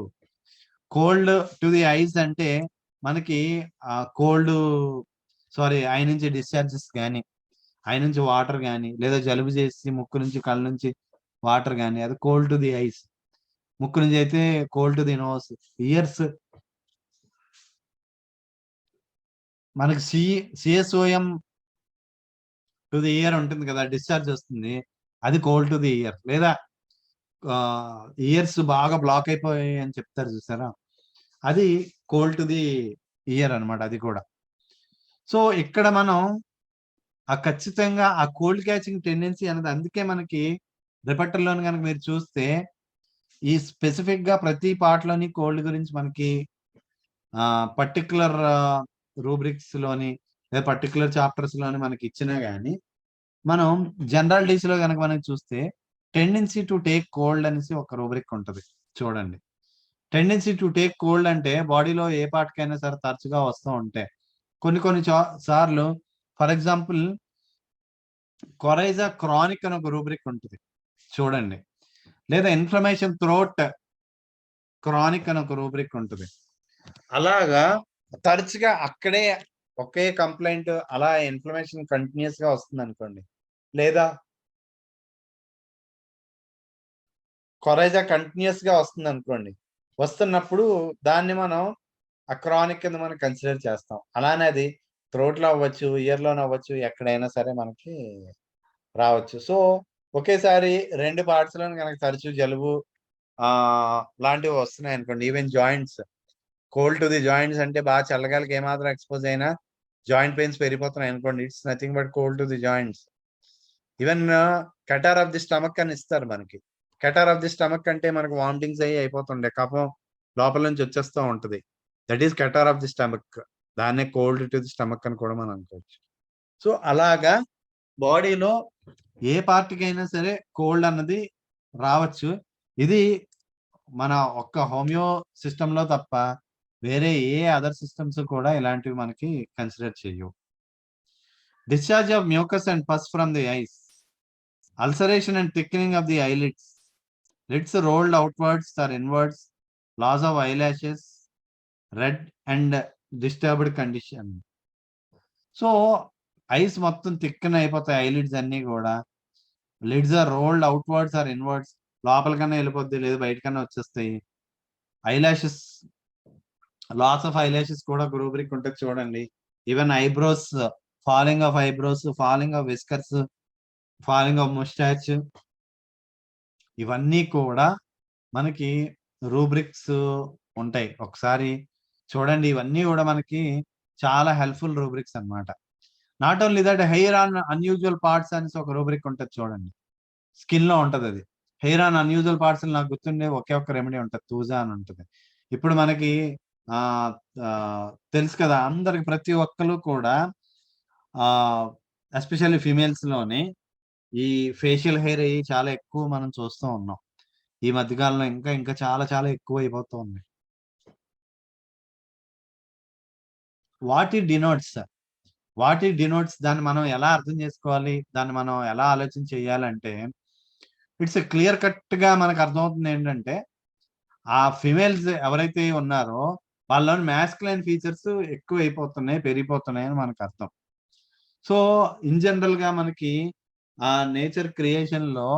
కోల్డ్ టు ది ఐస్ అంటే మనకి కోల్డ్ ఐ నుంచి డిశ్చార్జెస్ గాని, ఐ నుంచి వాటర్ గాని, లేదా జలుబు చేసి ముక్కు నుంచి, కళ్ళ నుంచి వాటర్ గాని అది కోల్డ్ టు ది ఐస్. ముక్కు నుంచి అయితే cold to the nose. Ears మనకి సిఎస్ఓఎం టు ది ఇయర్ ఉంటుంది కదా! డిశ్చార్జ్ వస్తుంది. అది కోల్డ్ టు ది ఇయర్. లేదా ఇయర్స్ బాగా బ్లాక్ అయిపోయాయి అని చెప్తారు చూసారా? అది కోల్డ్ టు ది ఇయర్ అన్నమాట అది కూడా. సో, ఇక్కడ మనం ఖచ్చితంగా ఆ కోల్డ్ క్యాచింగ్ టెండెన్సీ అనేది అందుకే మనకి రిపర్టర్‌లోని గనక మీరు చూస్తే ఈ స్పెసిఫిక్‌గా ప్రతి పార్ట్‌లోని కోల్డ్ గురించి మనకి పర్టిక్యులర్ రూబ్రిక్స్‌లోని లేదా పర్టిక్యులర్ చాప్టర్స్‌లోని మనకి ఇచ్చినా గాని, మనం జనరల్ డీస్‌లో గనక మనం చూస్తే టెండెన్సీ టు టేక్ కోల్డ్ అనేసి ఒక రూబ్రిక్ ఉంటది. చూడండి. టెండెన్సీ టు టేక్ కోల్డ్ అంటే బాడీలో ఏ పార్ట్‌కైనా సరే తరచుగా వస్తూ ఉంటాయి. కొన్ని కొన్ని సార్లు ఫర్ ఎగ్జాంపుల్ కొరైజా క్రానిక్ అని ఒక రూబ్రిక్ ఉంటది. చూడండి. లేదా ఇన్‌ఫ్లమేషన్ త్రోట్ క్రానిక్ అని ఒక రూబ్రిక్ ఉంటది. అలాగా తరచుగా అక్కడే ఒకే కంప్లెయింట్ అలా ఇన్‌ఫ్లమేషన్ కంటిన్యూయస్‌గా వస్తుందనుకోండి. లేదా కొరైజా కంటిన్యూయస్‌గా వస్తుందనుకోండి. వస్తున్నప్పుడు దాన్ని మనం క్రానిక్ కింద మనం కన్సిడర్ చేస్తాం. అలానే అది థ్రోట్‌లో అవ్వచ్చు, ఇయర్‌లోనో అవ్వచ్చు, ఎక్కడైనా సరే మనకి రావచ్చు. సో, ఒకేసారి 2 పార్ట్స్‌లోని గనక తరచూ జలుబు లాంటివి వస్తున్నాయనుకోండి. Even joints, cold to the joints అంటే బాగా చల్లగాలికి ఏమాత్రం ఎక్స్‌పోజ్ అయినా జాయింట్ పెయిన్స్ పెరిగిపోతున్నాయనుకోండి. It's nothing but cold to the joints. Even catarrh of the stomach అని ఇస్తారు మనకి. కటార్ ఆఫ్ ది స్టమక్ అంటే మనకు వామిటింగ్స్ అయిపోతుండే. కఫం లోపల నుంచి వచ్చేస్తూ ఉంటది. That is Qatar of the stomach. దాన్నే కోల్డ్ టు ది స్టమక్ అని కూడా మనం అనుకోవచ్చు. సో, అలాగా బాడీలో ఏ పార్ట్‌కైనా సరే కోల్డ్ అన్నది రావచ్చు. ఇది మన ఒక్క హోమియో సిస్టమ్‌లో తప్ప వేరే ఏ అదర్ సిస్టమ్స్ కూడా ఇలాంటివి మనకి కన్సిడర్ చెయ్యవు. Discharge of mucus and pus from the eyes. Ulceration and thickening of the eyelids. Lids rolled outwards or inwards. Loss of eyelashes. Red and disturbed condition. So, eyes మొత్తం thicken అయిపోతాయి eyelids అన్నీ గూడా. Lids are rolled outwards or inwards. లోపలికన్నా ఎళ్ళిపోద్ది. లేదా బయటికన్నా వచ్చేస్తాయి. Eyelashes loss of eyelashes కూడా ఒక రూబ్రిక్ ఉంటది చూడండి. Even eyebrows, falling of eyebrows, falling of viscous, falling of moustache ఇవన్నీ కూడా మనకి రూబ్రిక్స్ ఉంటాయి. ఒకసారి చూడండి ఇవన్నీ గూడా మనకి చాలా హెల్ప్‌ఫుల్ రూబ్రిక్స్ అన్నమాట. Not only that hair on unusual parts అనేసి ఒక రూబ్రిక్ ఉంటది చూడండి. స్కిన్‌లో ఉంటదది. హెయిర్ ఆన్ అన్‌యూజువల్ పార్ట్స్‌లో నాకు గుర్తుండే ఒకే ఒక్క రెమెడీ ఉంటది. తూజా అని ఉంటది. ఇప్పుడు మనకి ఆహ్, తెలుసు కదా! అందరికి ప్రతి ఒక్కళ్ళు కూడా ఎస్పెషల్లీ ఫీమేల్స్‌లోని ఈ ఫేషియల్ హెయిర్ అయ్యి చాలా ఎక్కువ మనం చూస్తూ ఉన్నాం. ఈ మధ్య కాలంలో ఇంకా చాలా చాలా ఎక్కువైపోతూ ఉంది. What it denotes? What it denotes దాన్ని మనం ఎలా అర్థం చేసుకోవాలి? దాన్ని మనం ఎలా ఆలోచన చేయాలంటే, ఇట్స్ ఎ క్లియర్ కట్‌గా మనకు అర్థమవుతుంది ఏంటంటే, ఆ ఫీమేల్స్ ఎవరైతే ఉన్నారో వాళ్ళలోని మాస్కులైన్ ఫీచర్స్ ఎక్కువైపోతున్నాయి, పెరిగిపోతున్నాయి అని మనకర్థం. సో, ఇన్ జనరల్‌గా మనకి నేచర్ క్రియేషన్‌లో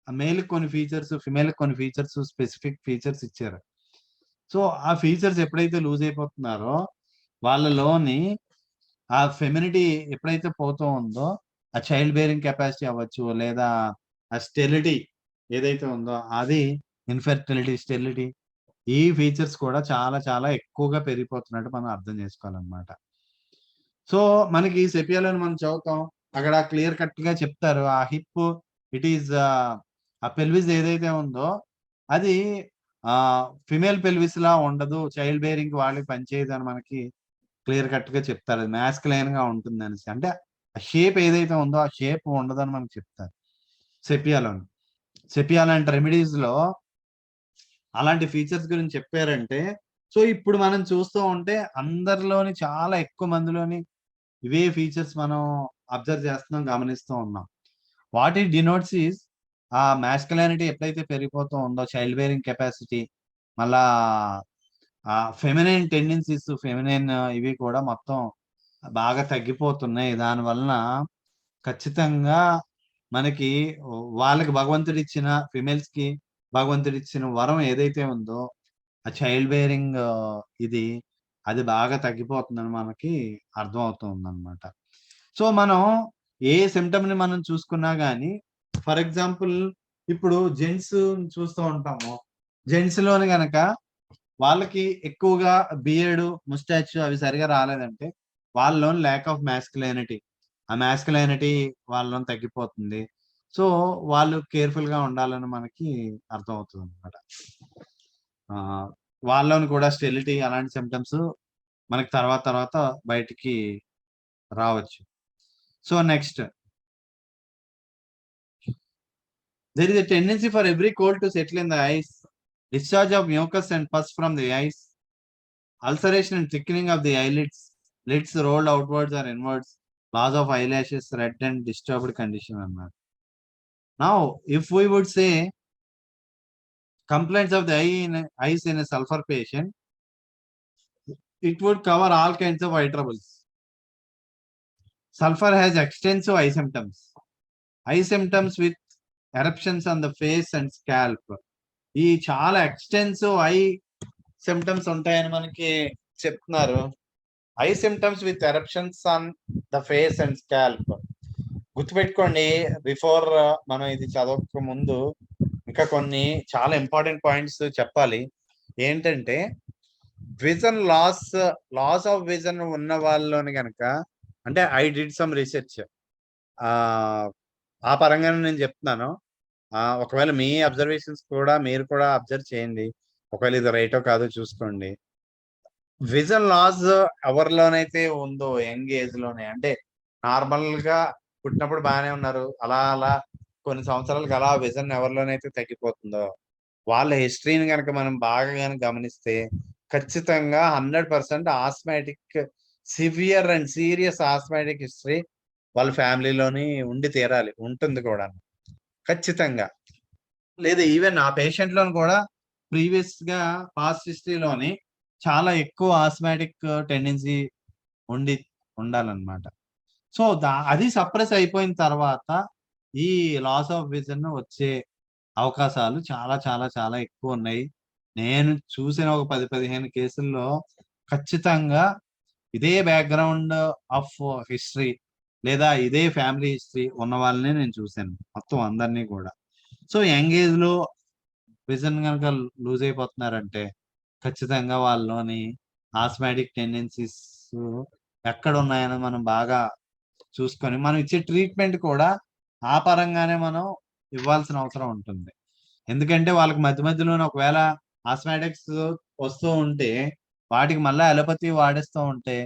మేల్‌కి కొన్ని ఫీచర్స్, ఫీమేల్‌కి కొన్ని ఫీచర్స్, స్పెసిఫిక్ ఫీచర్స్ ఇచ్చారు. సో, ఆ ఫీచర్స్ ఎప్పుడైతే లూజ్ అయిపోతున్నారో, వాళ్ళలోని ఆ ఫెమినిటీ ఎప్పుడైతే పోతూ ఉందో, ఆ చైల్డ్ బేరింగ్ కెపాసిటీ అవ్వచ్చు, లేదా ఆ స్టెరిలిటీ ఏదైతే ఉందో, అది ఇన్‌ఫెర్టిలిటీ, స్టెరిలిటీ ఈ ఫీచర్స్ కూడా చాలా చాలా ఎక్కువగా పెరిగిపోతున్నట్టు మనం అర్థం చేసుకోవాలనమాట. సో, మనకి సెపియాలోని మనం చదువుతాం. అక్కడ క్లియర్ కట్‌గా చెప్తారు. ఆ హిప్ ఇట్ ఈస్ ఆ పెల్విస్ ఏదైతే ఉందో అది ఫీమేల్ పెల్విస్‌లా ఉండదు. చైల్డ్ బేరింగ్‌కి వాళ్ళకి పనిచేయదని మనకి క్లియర్ కట్‌గా చెప్తారు. అది మాస్కులైన్‌గా ఉంటుందనేసి. అంటే ఆ షేప్ ఏదైతే ఉందో ఆ షేప్ ఉండదని మనకు చెప్తారు. సెపియాలోని. సెపియా లాంటి రెమెడీస్‌లో అలాంటి ఫీచర్స్ గురించి చెప్పారంటే, సో ఇప్పుడు మనం చూస్తూ ఉంటే అందరిలోని చాలా ఎక్కువ మందిలోని ఇవే ఫీచర్స్ మనం అబ్జర్వ్ చేస్తున్నాం, గమనిస్తూ ఉన్నాం. వాట్ ఇట్ డినోట్స్ ఈస్ ఆ మాస్కులినిటీ ఎప్పుడైతే పెరిగిపోతూ ఉందో చైల్డ్ బేరింగ్ కెపాసిటీ, మళ్ళా ఫెమినైన్ టెండెన్సీస్, ఫెమినైన్ ఇవి కూడా మొత్తం బాగా తగ్గిపోతున్నాయి. దాని వలన ఖచ్చితంగా మనకి వాళ్ళకి భగవంతుడిచ్చిన ఫిమేల్స్‌కి భగవంతుడిచ్చిన వరం ఏదైతే ఉందో, ఆ చైల్డ్ బేరింగ్ ఇది అది బాగా తగ్గిపోతుందని మనకి అర్థమవుతూ ఉందన్నమాట. సో, మనం ఏ సిమ్టమ్‌ని మనం చూసుకున్నా గాని, ఫర్ ఎగ్జాంపుల్ ఇప్పుడు జెంట్స్ చూస్తూ ఉంటాము. జెంట్స్‌లోని గనక వాళ్ళకి ఎక్కువగా బియర్డ్, ముస్టాచ్ అవి సరిగ్గా రాలేదంటే, వాళ్ళలోని ల్యాక్ ఆఫ్ మాస్కులినిటీ. ఆ మాస్కులినిటీ వాళ్ళలోని తగ్గిపోతుంది. సో, వాళ్ళు కేర్‌ఫుల్‌గా ఉండాలని మనకి అర్థమవుతుందన్నమాట. ఆహ్, వాళ్ళలోని కూడా స్టెరిలిటీ అలాంటి సిమ్టమ్స్ మనకి తర్వాత తర్వాత బయటికి రావచ్చు. So, next there is a tendency for every cold to settle in the eyes, discharge of mucus and pus from the eyes, ulceration and thickening of the eyelids, lids rolled outwards or inwards, loss of eyelashes, red and disturbed condition అన్నారు. Now, if we would say complaints of the eyes in a sulfur patient, it would cover all kinds of eye troubles. Sulfur has extensive eye symptoms. Eye symptoms with eruptions on the face and scalp. ఈ చాలా extensive I symptoms ఉంటాయని మనకి చెప్తున్నారు. I symptoms with eruptions on the face and scalp. గుర్తుపెట్టుకోండి, before మనం ఇది చదవక ముందు ఇంకా కొన్ని చాలా ఇంపార్టెంట్ పాయింట్స్ చెప్పాలి. ఏంటంటే విజన్ లాస్ ఆఫ్ విజన్ ఉన్న వాళ్ళలోని కనుక, అంటే ఐ డిడ్ సమ్ రీసెర్చ్, ఆ పరంగానే నేను చెప్తున్నాను. ఒకవేళ మీ అబ్జర్వేషన్స్ కూడా మీరు కూడా అబ్జర్వ్ చేయండి. ఒకవేళ ఇది రైటో కాదో చూసుకోండి. విజన్ లాస్ ఎవరిలోనైతే ఉందో యంగ్ ఏజ్ లోనే, అంటే నార్మల్ గా పుట్టినప్పుడు బాగానే ఉన్నారు, అలా అలా కొన్ని సంవత్సరాలకు అలా విజన్ ఎవరిలోనైతే తగ్గిపోతుందో వాళ్ళ హిస్టరీని కనుక మనం బాగా కనుక గమనిస్తే ఖచ్చితంగా 100% osmotic, severe and serious osmotic history వాళ్ళ ఫ్యామిలీలోని ఉండి తీరాలి, ఉంటుంది కూడా ఖచ్చితంగా. లేదు, ఈవెన్ ఆ పేషెంట్ లోని కూడా ప్రీవియస్ గా పాస్ట్ హిస్టరీలోని చాలా ఎక్కువ ఆస్మాటిక్ టెండెన్సీ ఉండి ఉండాలన్నమాట. సో అది సప్రెస్ అయిపోయిన తర్వాత ఈ లాస్ ఆఫ్ విజన్ వచ్చే అవకాశాలు చాలా చాలా చాలా ఎక్కువ ఉన్నాయి. నేను చూసిన ఒక 10-15 కేసుల్లో ఖచ్చితంగా ఇదే బ్యాక్గ్రౌండ్ ఆఫ్ హిస్టరీ లేదా ఇదే ఫ్యామిలీ హిస్టరీ ఉన్న వాళ్ళని నేను చూశాను, మొత్తం అందరినీ కూడా. సో యంగ్ ఏజ్ లో విజన్ కనుక లూజ్ అయిపోతున్నారంటే ఖచ్చితంగా వాళ్ళలోని ఆస్మాటిక్ టెండెన్సీస్ ఎక్కడ ఉన్నాయని మనం బాగా చూసుకొని మనం ఇచ్చే ట్రీట్మెంట్ కూడా ఆ పరంగానే మనం ఇవ్వాల్సిన అవసరం ఉంటుంది. ఎందుకంటే వాళ్ళకి మధ్య మధ్యలోనే ఒకవేళ ఆస్మాటిక్స్ వస్తూ ఉంటే వాటికి మళ్ళీ అలోపతి వాడేస్తూ ఉంటే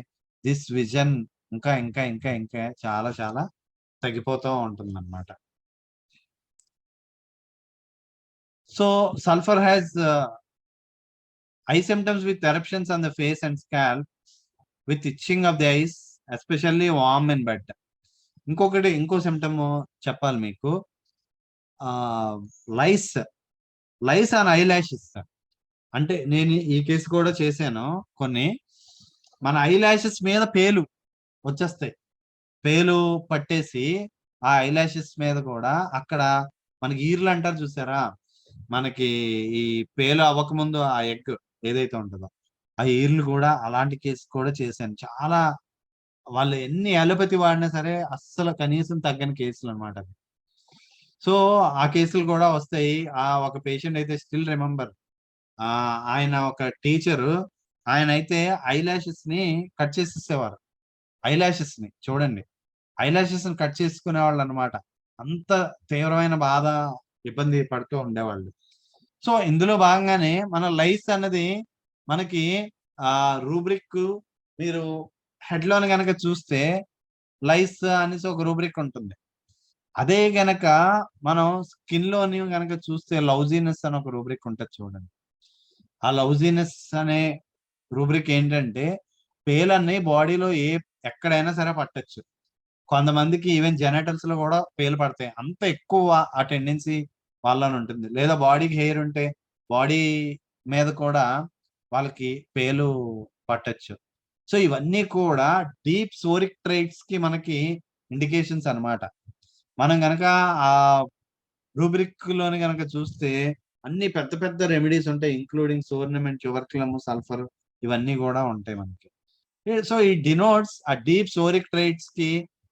దిస్ విజన్ ఇంకా ఇంకా ఇంకా ఇంకా చాలా చాలా తగ్గిపోతూ ఉంటుంది అన్నమాట. So sulphur has eye symptoms with eruptions on the face and scalp, with itching of the eyes, especially warm and wet. ఇంకో సిమ్టమ్ చెప్పాలి మీకు. లైస్ లైస్ ఆన్ ఐ లాషెస్. అంటే నేను ఈ కేసు కూడా చేశాను. కొన్ని మన ఐ లాషెస్ మీద పేలు వచ్చేస్తాయి, పేలు పట్టేసి ఆ ఐ లాషెస్ మీద కూడా అక్కడ మనకి ఈర్లు అంటారు చూసారా, మనకి ఈ పేలు అవ్వకముందు ఆ ఎగ్ ఏదైతే ఉంటుందో ఆ ఈర్లు కూడా అలాంటి కేసు కూడా చేశాను. చాలా వాళ్ళు ఎన్ని అలోపతి వాడినా సరే అస్సలు కనీసం తగ్గని కేసులు అనమాట. సో ఆ కేసులు కూడా వస్తాయి. ఆ ఒక పేషెంట్ అయితే స్టిల్ రిమెంబర్, ఆయన ఒక టీచరు, ఆయన అయితే ఐ లాషెస్ ని కట్ చేసేసేవారు. ఐ లాషెస్ ని చూడండి, ఐ లాషెస్ ని కట్ చేసుకునేవాళ్ళు అనమాట. అంత తీవ్రమైన బాధ, ఇబ్బంది పడుతూ ఉండేవాళ్ళు. సో ఇందులో భాగంగానే మన లైస్ అన్నది మనకి రూబ్రిక్, మీరు హెడ్ లోని గనక చూస్తే లైస్ అనేసి ఒక రూబ్రిక్ ఉంటుంది. అదే గనక మనం స్కిన్ లోని గనక చూస్తే లౌజీనెస్ అని ఒక రూబ్రిక్ ఉంటుంది చూడండి. ఆ లౌజీనెస్ అనే రూబ్రిక్ ఏంటంటే పేలన్నీ బాడీలో ఎక్కడైనా సరే పట్టొచ్చు. కొంతమందికి ఈవెన్ జెనటల్స్ లో కూడా పేలు పడతాయి. అంత ఎక్కువ ఆ టెండెన్సీ వాళ్ళని ఉంటుంది. లేదా బాడీకి హెయిర్ ఉంటే బాడీ మీద కూడా వాళ్ళకి పేలు పట్టొచ్చు. సో ఇవన్నీ కూడా డీప్ సోరిక్ ట్రైట్స్ కి మనకి ఇండికేషన్స్ అన్నమాట. మనం గనక ఆ రూబ్రిక్ లోని గనక చూస్తే అన్ని పెద్ద పెద్ద రెమెడీస్ ఉంటాయి. ఇంక్లూడింగ్ సోర్నమెంట్, ట్యూబర్కులమ్, సల్ఫర్ ఇవన్నీ కూడా ఉంటాయి మనకి. సో ఈ డినోట్స్ ఆ డీప్ సోరిక్ ట్రైట్స్ కి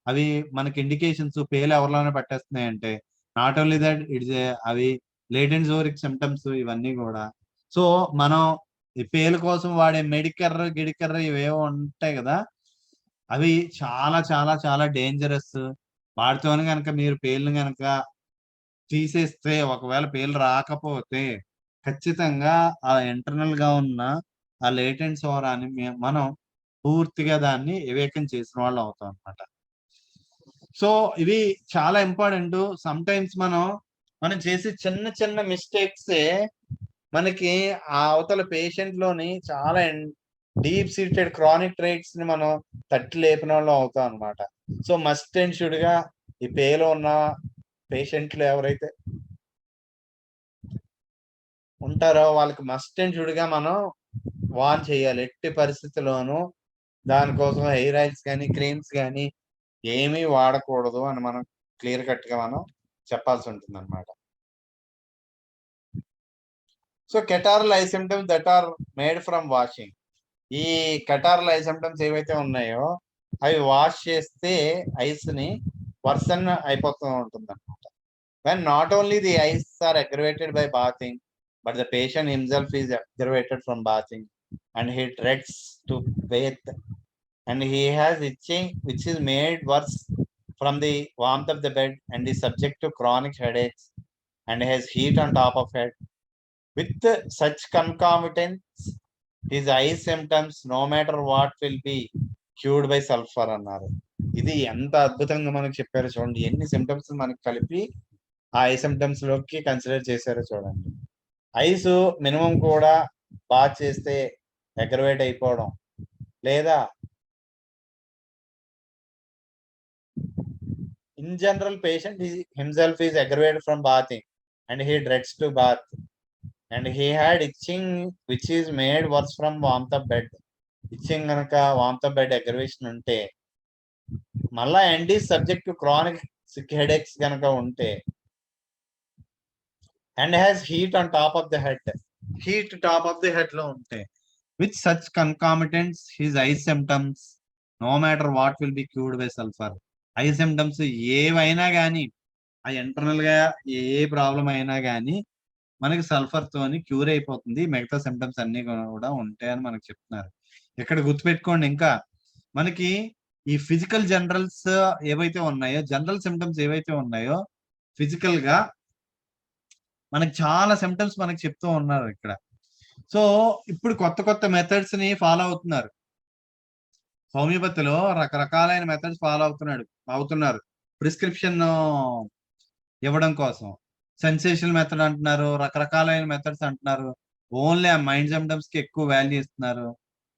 అవి మనకి ఇండికేషన్స్ పేలు ఎవరిలోనే పట్టేస్తున్నాయి అంటే నాట్ ఓన్లీ దట్ ఇట్స్ అవి లేటెంట్ సోరిక్ సిమ్టమ్స్ ఇవన్నీ కూడా. సో మనం ఈ పేలు కోసం వాడే మెడికర్ర గిడికర్ర ఇవేవో ఉంటాయి కదా, అవి చాలా చాలా చాలా డేంజరస్. వాటితోనే కనుక మీరు పేలుని కనుక తీసేస్తే, ఒకవేళ పేలు రాకపోతే ఖచ్చితంగా ఆ ఇంటర్నల్ గా ఉన్న ఆ లేటెంట్ సోరాని మనం పూర్తిగా దాన్ని వివేకం చేసిన వాళ్ళు అవుతాం అనమాట. సో ఇవి చాలా ఇంపార్టెంట్. సమ్ టైమ్స్ మనం చేసే చిన్న చిన్న మిస్టేక్స్ మనకి ఆ అవతల పేషెంట్ లోని చాలా డీప్ సీటెడ్ క్రానిక్ ట్రైట్స్ ని మనం తట్టి లేపిన వాళ్ళం అవుతాం అనమాట. సో మస్ట్ అండ్ షుడ్ గా ఈ పేలో ఉన్న పేషెంట్లు ఎవరైతే ఉంటారో వాళ్ళకి మస్ట్ అండ్ షుడ్ గా మనం వార్న్ చేయాలి. ఎట్టి పరిస్థితుల్లోనూ దానికోసం హెయిర్ ఆయిల్స్ కానీ క్రీమ్స్ కానీ ఏమీ వాడకూడదు అని మనం క్లియర్ కట్ గా మనం చెప్పాల్సి ఉంటుంది అనమాట. So catarrhal eye symptoms that are made from washing. ఈ కెటారల్ ఐ సిమ్టమ్స్ ఏవైతే ఉన్నాయో అవి వాష్ చేస్తే ఐస్ ని వర్సన్ అయిపోతూ ఉంటుంది అనమాట. When not only the eyes are aggravated by bathing, but the patient himself is aggravated from bathing, and he dreads to bathe, and he has itching, which is made worse from the warmth of the bed, and is subject to chronic headaches, and has heat on top of it. With such concomitants, his eye symptoms, no matter what, will be cured by sulfur అన్నారు. ఇది ఎంత అద్భుతంగా మనకు చెప్పారు చూడండి. ఎన్ని symptoms మనకి కలిపి ఆ ఐ సిమ్టమ్స్ లోకి కన్సిడర్ చేశారో చూడండి. ఐస్ మినిమం కూడా బాత్ చేస్తే అగ్రవేట్ అయిపోవడం, లేదా in general patient himself is aggravated from bathing and he dreads to bath and he had itching which is made worse from warmth of bed. Itching కనుక warmth of bed aggravation ఉంటే, మళ్ళా and is subject to chronic headaches కనుక ఉంటే, and has heat on top of the head, heat top of the head lo unte, with such concomitants his eye symptoms no matter what will be cured by sulfur. eye symptoms ఏవైనా కానీ ఆ internal గా ఏ problem అయినా కానీ మనకి sulphur తోని cure అయిపోతుంది. మిగతా సిమ్టమ్స్ అన్ని కూడా ఉంటాయని మనకు చెప్తున్నారు. ఇక్కడ గుర్తుపెట్టుకోండి. ఇంకా మనకి ఈ ఫిజికల్ జనరల్స్ ఏవైతే ఉన్నాయో, జనరల్ సిమ్టమ్స్ ఏవైతే ఉన్నాయో ఫిజికల్ గా మనకి చాలా సిమ్టమ్స్ మనకి చెప్తూ ఉన్నారు ఇక్కడ. సో ఇప్పుడు కొత్త కొత్త మెథడ్స్ ని ఫాలో అవుతున్నారు. హోమియోపతిలో రకరకాలైన మెథడ్స్ ఫాలో అవుతున్నారు ప్రిస్క్రిప్షన్ ఇవ్వడం కోసం. సెన్సేషనల్ మెథడ్ అంటున్నారు, రకరకాలైన మెథడ్స్ అంటున్నారు. ఓన్లీ ఆ మైండ్ సిమ్టమ్స్ కి ఎక్కువ వాల్యూ ఇస్తున్నారు.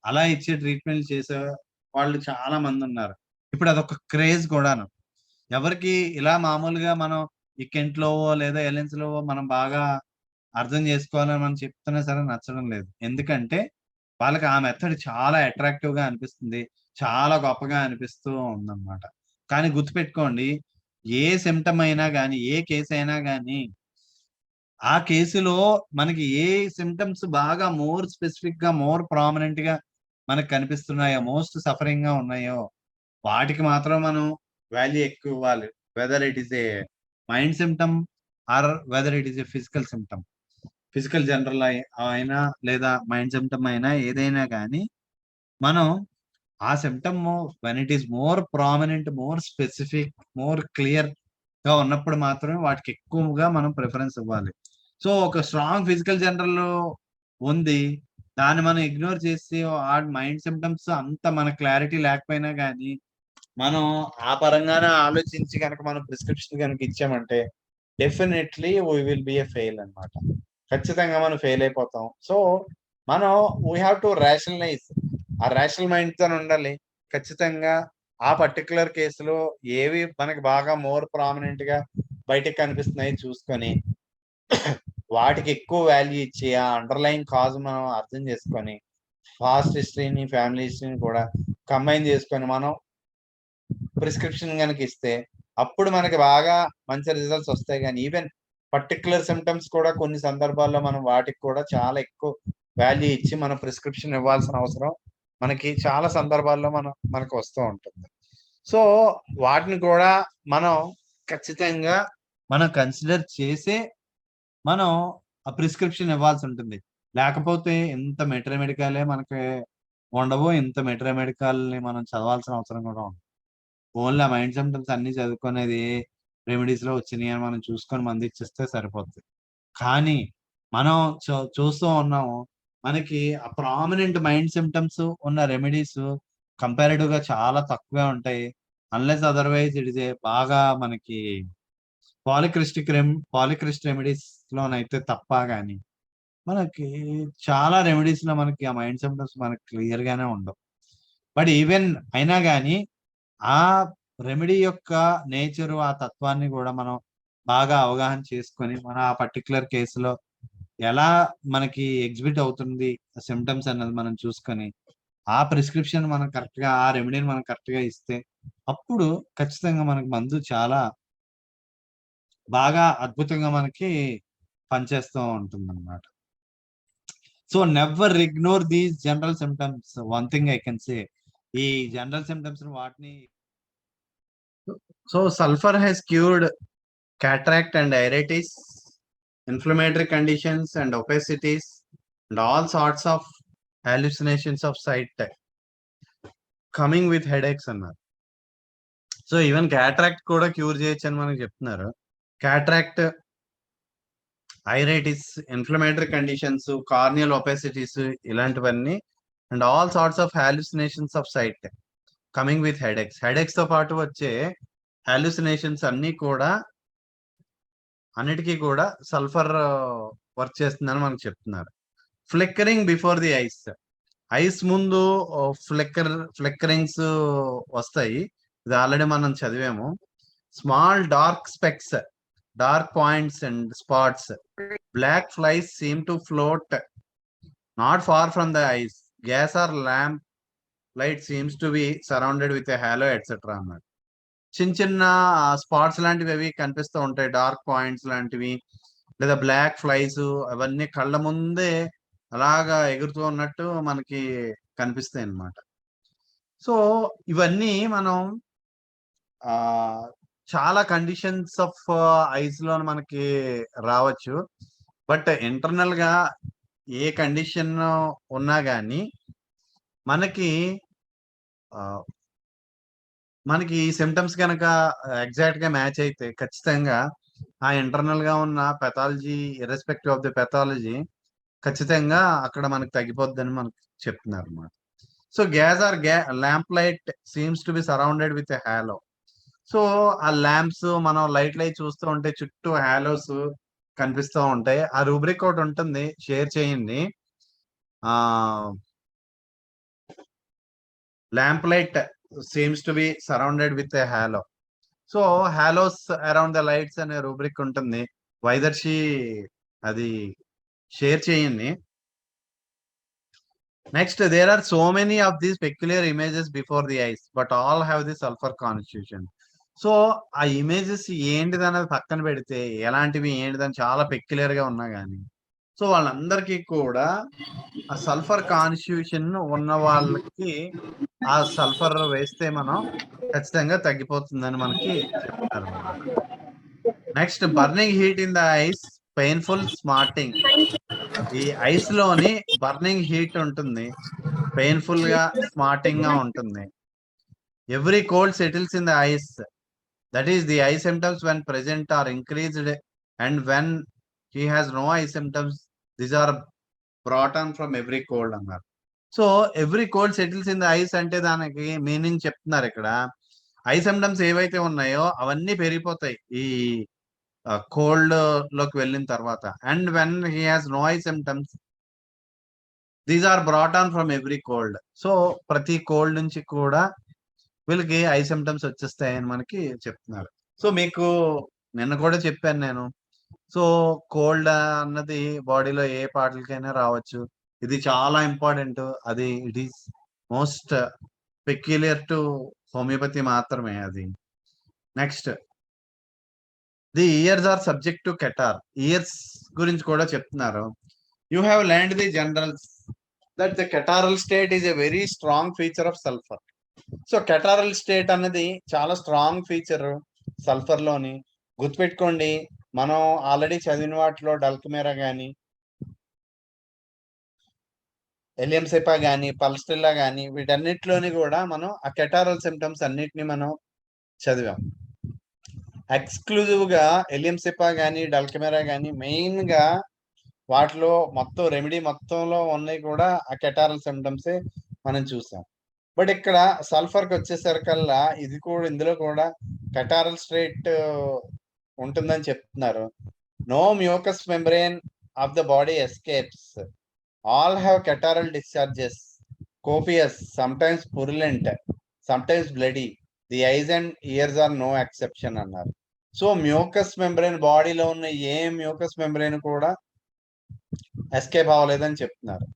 అలా ఇచ్చే ట్రీట్మెంట్ చేసే వాళ్ళు చాలా మంది ఉన్నారు. ఇప్పుడు అదొక క్రేజ్ కూడాను. ఎవరికి ఇలా మామూలుగా మనం ఈ కెంట్లో లేదా ఎలెన్స్ లో మనం బాగా అర్థం చేసుకోవాలని మనం చెప్తున్నా సరే నచ్చడం లేదు. ఎందుకంటే వాళ్ళకి ఆ మెథడ్ చాలా అట్రాక్టివ్ గా అనిపిస్తుంది, చాలా గొప్పగా అనిపిస్తూ ఉందన్నమాట. కానీ గుర్తుపెట్టుకోండి, ఏ సిమ్టమ్ అయినా కానీ, ఏ కేసు అయినా కానీ, ఆ కేసులో మనకి ఏ సిమ్టమ్స్ బాగా మోర్ స్పెసిఫిక్ గా మోర్ ప్రామినెంట్ గా మనకు కనిపిస్తున్నాయో, మోస్ట్ సఫరింగ్ గా ఉన్నాయో వాటికి మాత్రం మనం వాల్యూ ఎక్కువ ఇవ్వాలి. Whether it is a mind symptom or whether it is a physical symptom. Physical general అయినా లేదా మైండ్ సిమ్టమ్ అయినా ఏదైనా కానీ మనం ఆ symptom when it is more prominent, more specific, more clear గా ఉన్నప్పుడు మాత్రమే వాటికి ఎక్కువగా మనం ప్రిఫరెన్స్ ఇవ్వాలి. సో ఒక స్ట్రాంగ్ ఫిజికల్ జనరల్ ఉంది, దాన్ని మనం ఇగ్నోర్ చేసి ఆ మైండ్ సిమ్టమ్స్ అంత మన క్లారిటీ లేకపోయినా కానీ మనం ఆ పరంగానే ఆలోచించి కనుక మనం ప్రిస్క్రిప్షన్ కనుక ఇచ్చామంటే definitely we will be a fail అనమాట. ఖచ్చితంగా మనం ఫెయిల్ అయిపోతాం. సో మనం వీ హ్యావ్ టు రేషనలైజ్. ఆ రేషనల్ మైండ్ తో ఉండాలి. ఖచ్చితంగా ఆ పర్టికులర్ కేసులో ఏవి మనకి బాగా మోర్ ప్రామినెంట్ గా బయటకు కనిపిస్తున్నాయి చూసుకొని వాటికి ఎక్కువ వాల్యూ ఇచ్చి ఆ అండర్లైన్ కాజ్ మనం అర్థం చేసుకొని పాస్ట్ హిస్టరీని ఫ్యామిలీ హిస్టరీని కూడా కంబైన్ చేసుకొని మనం ప్రిస్క్రిప్షన్ కనుక ఇస్తే అప్పుడు మనకి బాగా మంచి రిజల్ట్స్ వస్తాయి. కానీ ఈవెన్ పర్టికులర్ సిమ్టమ్స్ కూడా కొన్ని సందర్భాల్లో మనం వాటికి కూడా చాలా ఎక్కువ వాల్యూ ఇచ్చి మనం ప్రిస్క్రిప్షన్ ఇవ్వాల్సిన అవసరం మనకి చాలా సందర్భాల్లో మనకు వస్తూ ఉంటుంది. సో వాటిని కూడా మనం ఖచ్చితంగా మనం కన్సిడర్ చేసే మనం ఆ ప్రిస్క్రిప్షన్ ఇవ్వాల్సి ఉంటుంది. లేకపోతే ఇంత మెటీరియల్ మనకి ఉండవు. ఇంత మెటీరియల్ ని మనం చదవాల్సిన అవసరం కూడా ఉంది. ఓన్లీ ఆ మైండ్ సిమ్టమ్స్ అన్ని చదువుకునేది రెమెడీస్ లో వచ్చినాయి అని మనం చూసుకొని మంది ఇచ్చేస్తే సరిపోద్ది. కానీ మనం చూస్తూ ఉన్నాము మనకి ఆ ప్రామినెంట్ మైండ్ సిమ్టమ్స్ ఉన్న రెమెడీస్ కంపారిటివ్ గా చాలా తక్కువే ఉంటాయి. అన్లెస్ అదర్వైజ్ ఇట్ ఇస్ బాగా మనకి పాలిక్రిస్ట్ రెమెడీస్ లోనైతే తప్ప గాని మనకి చాలా రెమెడీస్ లో మనకి ఆ మైండ్ సిమ్టమ్స్ మనకి క్లియర్ గానే ఉండవు. బట్ ఈవెన్ అయినా గానీ ఆ రెమెడీ యొక్క నేచరు ఆ తత్వాన్ని కూడా మనం బాగా అవగాహన చేసుకొని మన ఆ పర్టికులర్ కేసులో ఎలా మనకి ఎగ్జిబిట్ అవుతుంది సిమ్టమ్స్ అన్నది మనం చూసుకొని ఆ ప్రిస్క్రిప్షన్ మనం కరెక్ట్ గా ఆ రెమెడీని మనం కరెక్ట్ గా ఇస్తే అప్పుడు ఖచ్చితంగా మనకి మందు చాలా బాగా అద్భుతంగా మనకి పనిచేస్తూ ఉంటుంది అనమాట. So never ignore these general symptoms. One thing I can say ఈ జనరల్ సిమ్టమ్స్ వాటిని so sulfur has cured cataract and iritis, inflammatory conditions and opacities, and all sorts of hallucinations of sight coming with headaches అన్నారు. So even cataract కూడా cure చేయొచ్చు అని మనకి చెప్తున్నారు. Cataract, iritis, inflammatory conditions, corneal opacities ఇలాంటివన్నీ and all sorts of hallucinations of sight coming with headaches తో పాటు వచ్చే హాల్యూసినేషన్స్ అన్ని కూడా అన్నిటికీ కూడా సల్ఫర్ వర్క్ చేస్తుందని మనకు చెప్తున్నారు. ఫ్లిక్కరింగ్ బిఫోర్ ది ఐస్ ముందు ఫ్లిక్కరింగ్స్ వస్తాయి. ఇది ఆల్రెడీ మనం చదివాము. Small dark specks, dark points and spots, black flies seem to float not far from the eyes, gas or lamp light seems to be surrounded with a halo etcetera అన్నారు. చిన్న చిన్న spots లాంటివి అవి కనిపిస్తూ ఉంటాయి, dark points లాంటివి లేదా black flies అవన్నీ కళ్ళ ముందే అలాగా ఎగురుతూ ఉన్నట్టు మనకి కనిపిస్తాయి అన్నమాట. సో ఇవన్నీ మనం ఆ చాలా కండిషన్స్ ఆఫ్ ఐస్ లో మనకి రావచ్చు. బట్ ఇంటర్నల్ గా ఏ కండిషన్ ఉన్నా గానీ మనకి మనకి ఈ సిమ్టమ్స్ కనుక ఎగ్జాక్ట్ గా మ్యాచ్ అయితే ఖచ్చితంగా ఆ ఇంటర్నల్ గా ఉన్న pathology irrespective of the pathology ఖచ్చితంగా అక్కడ మనకి తగ్గిపోద్దని మనకు చెప్తున్నారు అన్నమాట. So gas or lamp light seems to be surrounded with a halo. So ఆ ల్యాంప్స్ మనం లైట్ లైట్ చూస్తూ ఉంటే చుట్టూ హాలోస్ కనిపిస్తూ ఉంటాయి. ఆ రూబ్రిక్ ఒకటి ఉంటుంది, షేర్ చేయండి. ఆ lamp light seems to be surrounded with a halo. So halos around the lights అనే రూబ్రిక్ ఉంటుంది. వైదర్షి అది షేర్ చేయండి. Next, there are so many of these peculiar images before the eyes but all have the sulphur constitution. So ఆ images ఏంటిది అనేది పక్కన పెడితే ఎలాంటివి ఏంటిదని చాలా పెక్యులర్ గా ఉన్నా కానీ సో వాళ్ళందరికీ కూడా ఆ సల్ఫర్ కాన్స్టిట్యూషన్ ఉన్న వాళ్ళకి ఆ సల్ఫర్ వేస్తే మనం ఖచ్చితంగా తగ్గిపోతుందని మనకి చెప్తారు అన్నమాట. Next, burning heat in the eyes, painful smarting. ఈ ఐస్ లోని బర్నింగ్ హీట్ ఉంటుంది, పెయిన్ఫుల్ గా స్మార్టింగ్ గా ఉంటుంది. Every cold settles in the eyes, that is the eye symptoms when present are increased, and when he has no eye symptoms these are brought on from every cold అన్నారు. So every cold settles in the eyes అంటే దానికి meaning చెప్తున్నారు ఇక్కడ. I symptoms ఏవైతే ఉన్నాయో అవన్నీ పెరిగిపోతాయి ఈ కోల్డ్ లోకి వెళ్ళిన తర్వాత. And when he has no eye symptoms these are brought on from every cold. So ప్రతి కోల్డ్ నుంచి కూడా వీళ్ళకి ఐ సిమ్టమ్స్ వచ్చేస్తాయని మనకి చెప్తున్నారు. సో మీకు నిన్న కూడా చెప్పాను నేను. సో కోల్డ్ అన్నది బాడీలో ఏ పార్ట్లకైనా రావచ్చు. ఇది చాలా ఇంపార్టెంట్. అది it is most peculiar to homeopathy మాత్రమే అది. Next, the ears are subject to catarrh. Ears గురించి కూడా చెప్తున్నారు. You have learned the generals that the catarrhal state is a very strong feature of sulphur. So catarrhal state అనేది చాలా strong feature sulphur లోని. గుర్తుపెట్టుకోండి, మనం ఆల్రెడీ చదివిన వాటిలో డల్కమేరా కానీ, ఎలియం సెపా కానీ, పల్స్టిల్లా కానీ, వీటన్నిటిలోని కూడా మనం ఆ కెటారల్ సిమ్టమ్స్ అన్నిటిని మనం చదివాం. ఎక్స్క్లూజివ్ గా ఎలియం సెపా కానీ, డల్కమేరా కానీ మెయిన్ గా వాటిలో మొత్తం రెమెడీ మొత్తంలో ఉన్నాయి కూడా ఆ కెటారల్ సిమ్టమ్సే మనం చూసాం. బట్ ఇక్కడ సల్ఫర్కి వచ్చేసరికల్లా ఇది కూడా, ఇందులో కూడా కెటారల్ స్టేట్ ఉంటుందని చెప్తున్నారు. No mucous membrane of the body escapes. All have catarrhal discharges, copious, sometimes purulent, sometimes bloody. The eyes and ears are no exception అన్నారు. సో మ్యూకస్ మెంబ్రేన్, బాడీలో ఉన్న ఏ మ్యూకస్ మెంబ్రేన్ కూడా ఎస్కేప్ అవ్వలేదని చెప్తున్నారు.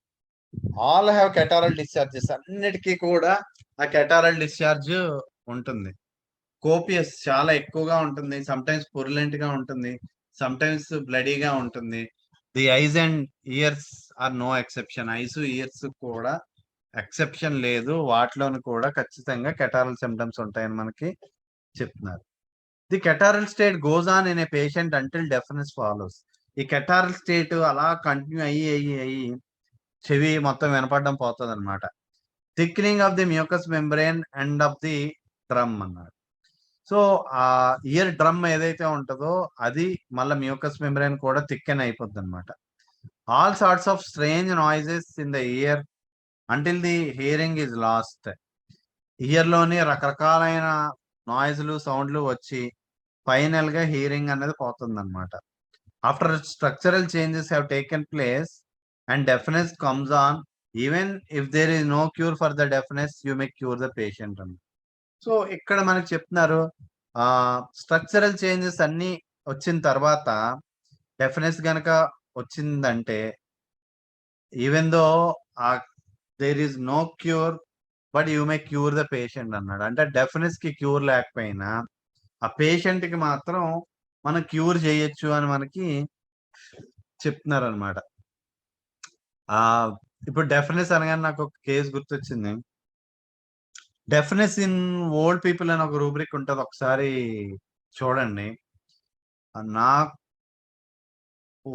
All have catarrhal discharges, అన్నిటికీ కూడా ఆ కెటారల్ డిశ్చార్జ్ ఉంటుంది. కోపియస్, చాలా ఎక్కువగా ఉంటుంది. సమ్టైమ్స్ పురులెంట్ గా ఉంటుంది, సమ్టైమ్స్ బ్లడీగా ఉంటుంది. The eyes and ears are no exception. Eyes ears కూడా ఎక్సెప్షన్ లేదు, వాటిలోని కూడా ఖచ్చితంగా కెటారల్ సిమ్టమ్స్ ఉంటాయని మనకి చెప్తున్నారు. The catarrhal state goes on in a patient until deafness follows. ఈ కెటారల్ స్టేట్ అలా కంటిన్యూ అయ్యి చెవి మొత్తం వినపడడం పోతుంది అనమాట. Thickening of the mucous membrane and of the drum అన్నాడు. సో ఆ ఇయర్ డ్రమ్ ఏదైతే ఉంటుందో అది మళ్ళీ మ్యూకస్ మెంబ్రేన్ కూడా థిక్కెన్ అయిపోద్ది అనమాట. All sorts of strange noises in the ear until the hearing is lost. Ear లోని రకరకాలైన నాయిస్లు, సౌండ్లు వచ్చి ఫైనల్ గా హియరింగ్ అనేది పోతుంది అనమాట. After structural changes have taken place and deafness comes on, even if there is no cure for the deafness you may cure the patient అని. So ఇక్కడ మనకి చెప్తున్నారు, స్ట్రక్చరల్ చేంజెస్ అన్ని వచ్చిన తర్వాత డెఫ్నెస్ గనక వచ్చిందంటే, even though there is no cure but you may cure the patient అన్నాడు. అంటే డెఫ్నెస్ కి క్యూర్ లేకపోయినా ఆ పేషెంట్ కి మాత్రం మనం క్యూర్ చేయొచ్చు అని మనకి చెప్తున్నారు అనమాట. ఇప్పుడు డెఫ్నెస్ అనగానే నాకు ఒక కేసు గుర్తొచ్చింది. డెఫ్నెస్ ఇన్ ఓల్డ్ పీపుల్ అని ఒక రూబ్రిక్ ఉంటుంది, ఒకసారి చూడండి. నా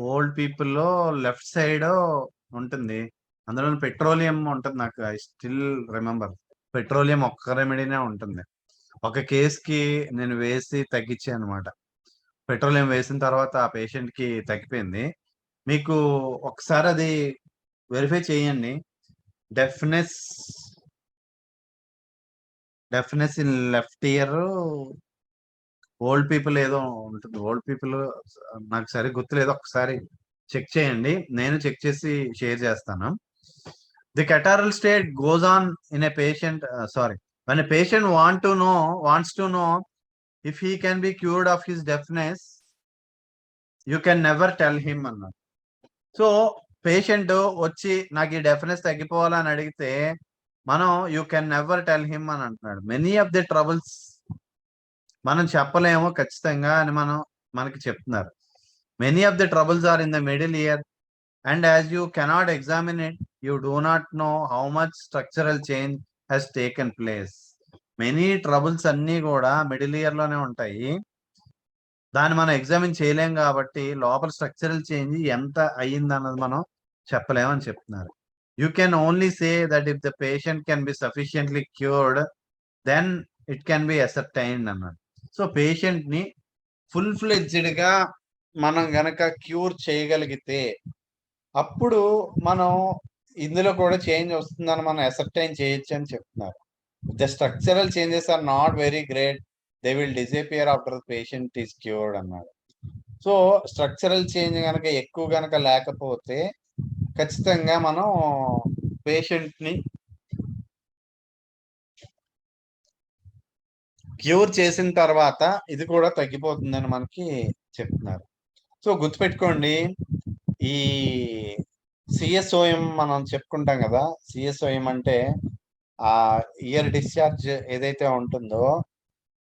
ఓల్డ్ పీపుల్ లో లెఫ్ట్ సైడ్ ఉంటుంది, అందులో పెట్రోలియం ఉంటుంది. నాకు ఐ స్టిల్ రిమెంబర్, పెట్రోలియం ఒక్క రెమెడీనే ఉంటుంది. ఒక కేసుకి నేను వేసి తగ్గించాను అనమాట. పెట్రోలియం వేసిన తర్వాత ఆ పేషెంట్ కి తగ్గిపోయింది. మీకు ఒకసారి అది వెరిఫై చేయండి. Deafness in left ear old people ఏదో ఉంటుంది. ఓల్డ్ పీపుల్ నాకు సరి గుర్తులేదు, ఒకసారి చెక్ చేయండి, నేను చెక్ చేసి షేర్ చేస్తాను. The catarrhal state goes on in a patient, sorry, when a patient wants to know if he can be cured of his deafness, you can never tell him అన్నాడు. So patient వచ్చి నాకు ఈ deafness తగ్గిపోవాలని అడిగితే మనం you can never tell him అని అంటున్నాడు. Many of the troubles మనం చెప్పలేము ఖచ్చితంగా అని మనకి చెప్తున్నారు. Many of the troubles are in the middle ear and as you cannot examine it you do not know how much structural change has taken place. Many troubles అన్నీ కూడా middle ear లోనే ఉంటాయి, దాన్ని మనం ఎగ్జామిన్ చేయలేం కాబట్టి లోపల structural change ఎంత అయ్యింది అన్నది మనం చెప్పలేమని చెప్తున్నారు. You can only say that if the patient can be sufficiently cured then it can be ascertained అన్నాడు. సో పేషెంట్ ని ఫుల్ ఫ్లెడ్జ్డ్ గా మనం గనక క్యూర్ చేయగలిగితే అప్పుడు మనం ఇందులో కూడా చేంజ్ వస్తుందని మనం అసర్టైన్ చేయొచ్చు అని చెప్తున్నారు. The structural changes are not very great, they will disappear after the patient is cured అన్నాడు. సో స్ట్రక్చరల్ చేంజ్ కనుక ఎక్కువ కనుక లేకపోతే ఖచ్చితంగా మనం పేషెంట్ ని క్యూర్ చేసిన తర్వాత ఇది కూడా తగ్గిపోతుందని మనకి చెప్తున్నారు. సో గుర్తుపెట్టుకోండి, ఈ సిఎస్ఓఎం మనం చెప్పుకుంటాం కదా. సిఎస్ఓఎం అంటే ఆ ఇయర్ డిశ్చార్జ్ ఏదైతే ఉంటుందో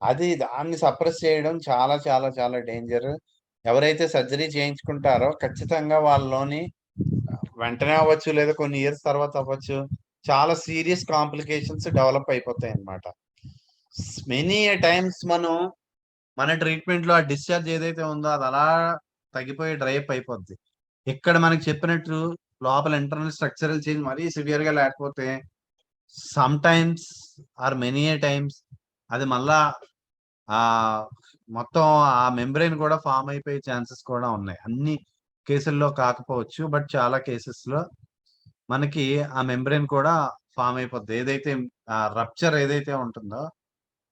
అది, దాన్ని సప్రెస్ చేయడం చాలా చాలా చాలా డేంజర్. ఎవరైతే సర్జరీ చేయించుకుంటారో ఖచ్చితంగా వాళ్ళలోని వెంటనే అవ్వచ్చు, లేదా కొన్ని ఇయర్స్ తర్వాత అవ్వచ్చు, చాలా సీరియస్ కాంప్లికేషన్స్ డెవలప్ అయిపోతాయి అన్నమాట. మెనీ టైమ్స్ మనం మన ట్రీట్మెంట్ లో ఆ డిశ్చార్జ్ ఏదైతే ఉందో అది అలా తగ్గిపోయి డ్రై అప్ అయిపోద్ది. ఇక్కడ మనకి చెప్పినట్టు లోపల ఇంటర్నల్ స్ట్రక్చరల్ చేంజ్ మరీ సివియర్ గా లేకపోతే sometimes or many times అది మళ్ళా ఆ మొత్తం ఆ మెంబ్రెయిన్ కూడా ఫామ్ అయిపోయే ఛాన్సెస్ కూడా ఉన్నాయి. అన్ని కేసుల్లో కాకపోవచ్చు, బట్ చాలా కేసెస్ లో మనకి ఆ మెంబ్రెయిన్ కూడా ఫామ్ అయిపోద్ది. ఏదైతే ఆ రప్చర్ ఏదైతే ఉంటుందో